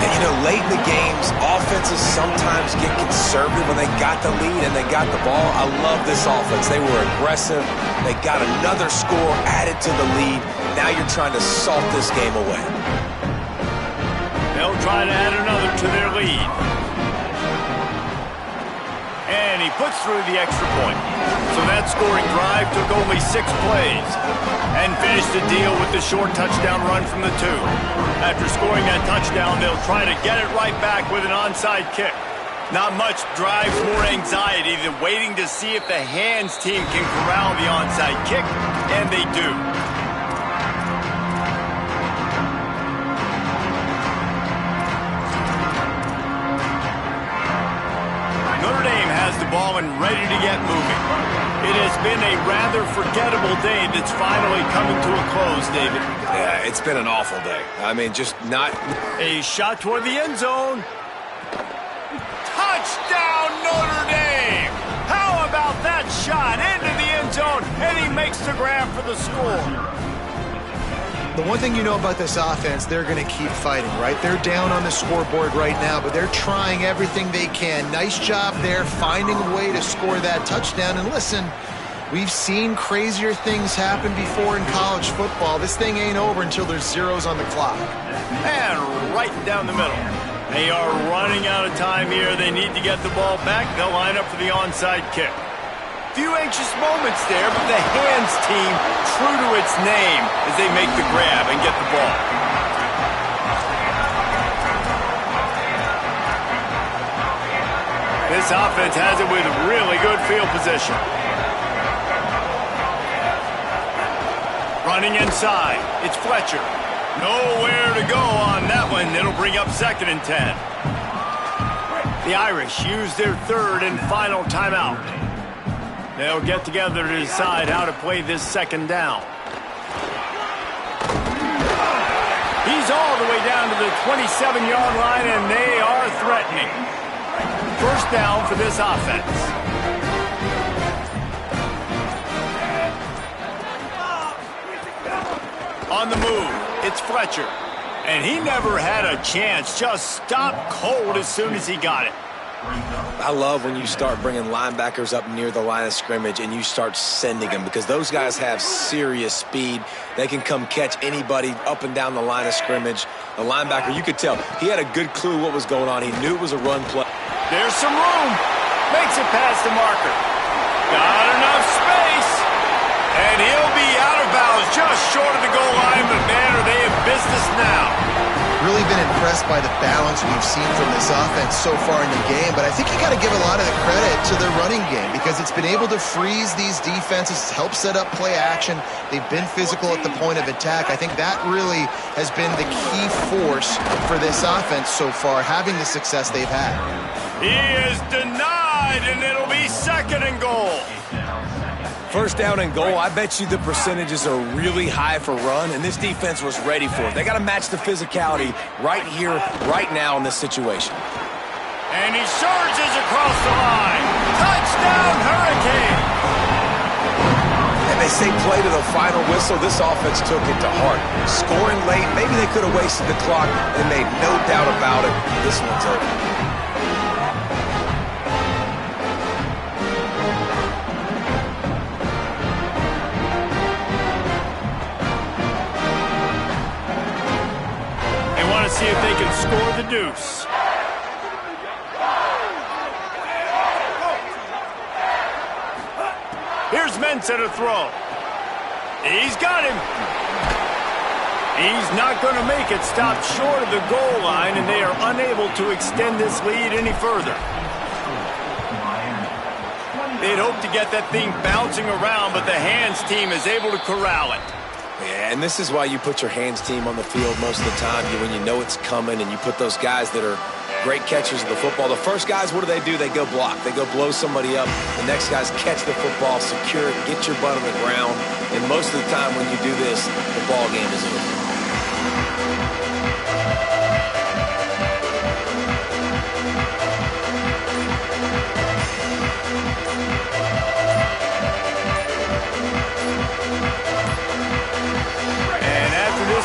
And, you know, late in the games, offenses sometimes get conservative when they got the lead and they got the ball. I love this offense. They were aggressive. They got another score added to the lead. Now you're trying to salt this game away. They'll try to add another to their lead. And he puts through the extra point. So that scoring drive took only 6 plays and finished the deal with the short touchdown run from the 2. After scoring that touchdown, they'll try to get it right back with an onside kick. Not much drives more anxiety than waiting to see if the hands team can corral the onside kick, and they do. Notre Dame has the ball and ready to get moving. It has been a rather forgettable day that's finally coming to a close, David. Yeah, it's been an awful day. I mean, just not... A shot toward the end zone. Touchdown, Notre Dame! How about that shot into the end zone, and he makes the grab for the score. The one thing you know about this offense, they're going to keep fighting, right? They're down on the scoreboard right now, but they're trying everything they can. Nice job there, finding a way to score that touchdown. And listen, we've seen crazier things happen before in college football. This thing ain't over until there's zeros on the clock. And right down the middle. They are running out of time here. They need to get the ball back. They'll line up for the onside kick. Few anxious moments there, but the hands team true to its name as they make the grab and get the ball. This offense has it with really good field position. Running inside. It's Fletcher. Nowhere to go on that one. It'll bring up 2nd and 10. The Irish use their 3rd and final timeout. They'll get together to decide how to play this 2nd down. He's all the way down to the 27-yard line, and they are threatening. 1st down for this offense. On the move, it's Fletcher. And he never had a chance. Just stopped cold as soon as he got it. I love when you start bringing linebackers up near the line of scrimmage and you start sending them, because those guys have serious speed. They can come catch anybody up and down the line of scrimmage. The linebacker, you could tell, he had a good clue what was going on. He knew it was a run play. There's some room. Makes it past the marker. Got enough space. And he'll be out of bounds just short of the goal line, but man, are they in business now. Really been impressed by the balance we've seen from this offense so far in the game, but I think you got to give a lot of the credit to their running game, because it's been able to freeze these defenses, help set up play action. They've been physical at the point of attack. I think that really has been the key force for this offense so far, having the success they've had. He is denied, and it'll be 2nd and goal. 1st down and goal, I bet you the percentages are really high for run, and this defense was ready for it. They got to match the physicality right here, right now in this situation. And he surges across the line. Touchdown, Hurricane! And they say play to the final whistle. This offense took it to heart. Scoring late, maybe they could have wasted the clock. They made no doubt about it. This one's over. See if they can score the deuce. Here's Mensah to throw. He's got him. He's not going to make it. Stop short of the goal line, and they are unable to extend this lead any further. They'd hope to get that thing bouncing around, but the hands team is able to corral it. Yeah, and this is why you put your hands team on the field most of the time, when you know it's coming, and you put those guys that are great catchers of the football. The first guys, what do? They go block. They go blow somebody up. The next guys catch the football, secure it, get your butt on the ground. And most of the time when you do this, the ball game is over.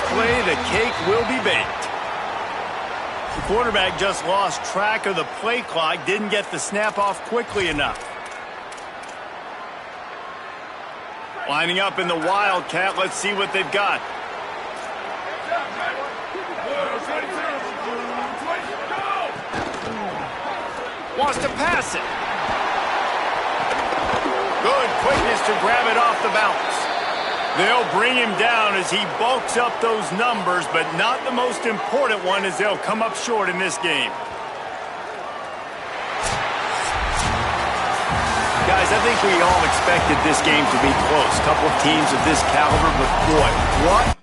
Play, the cake will be baked. The quarterback just lost track of the play clock, didn't get the snap off quickly enough. Lining up in the Wildcat, let's see what they've got. Wants to pass it. Good quickness to grab it off the bounce. They'll bring him down as he bulks up those numbers, but not the most important one, as they'll come up short in this game. Guys, I think we all expected this game to be close. A couple of teams of this caliber, but boy, what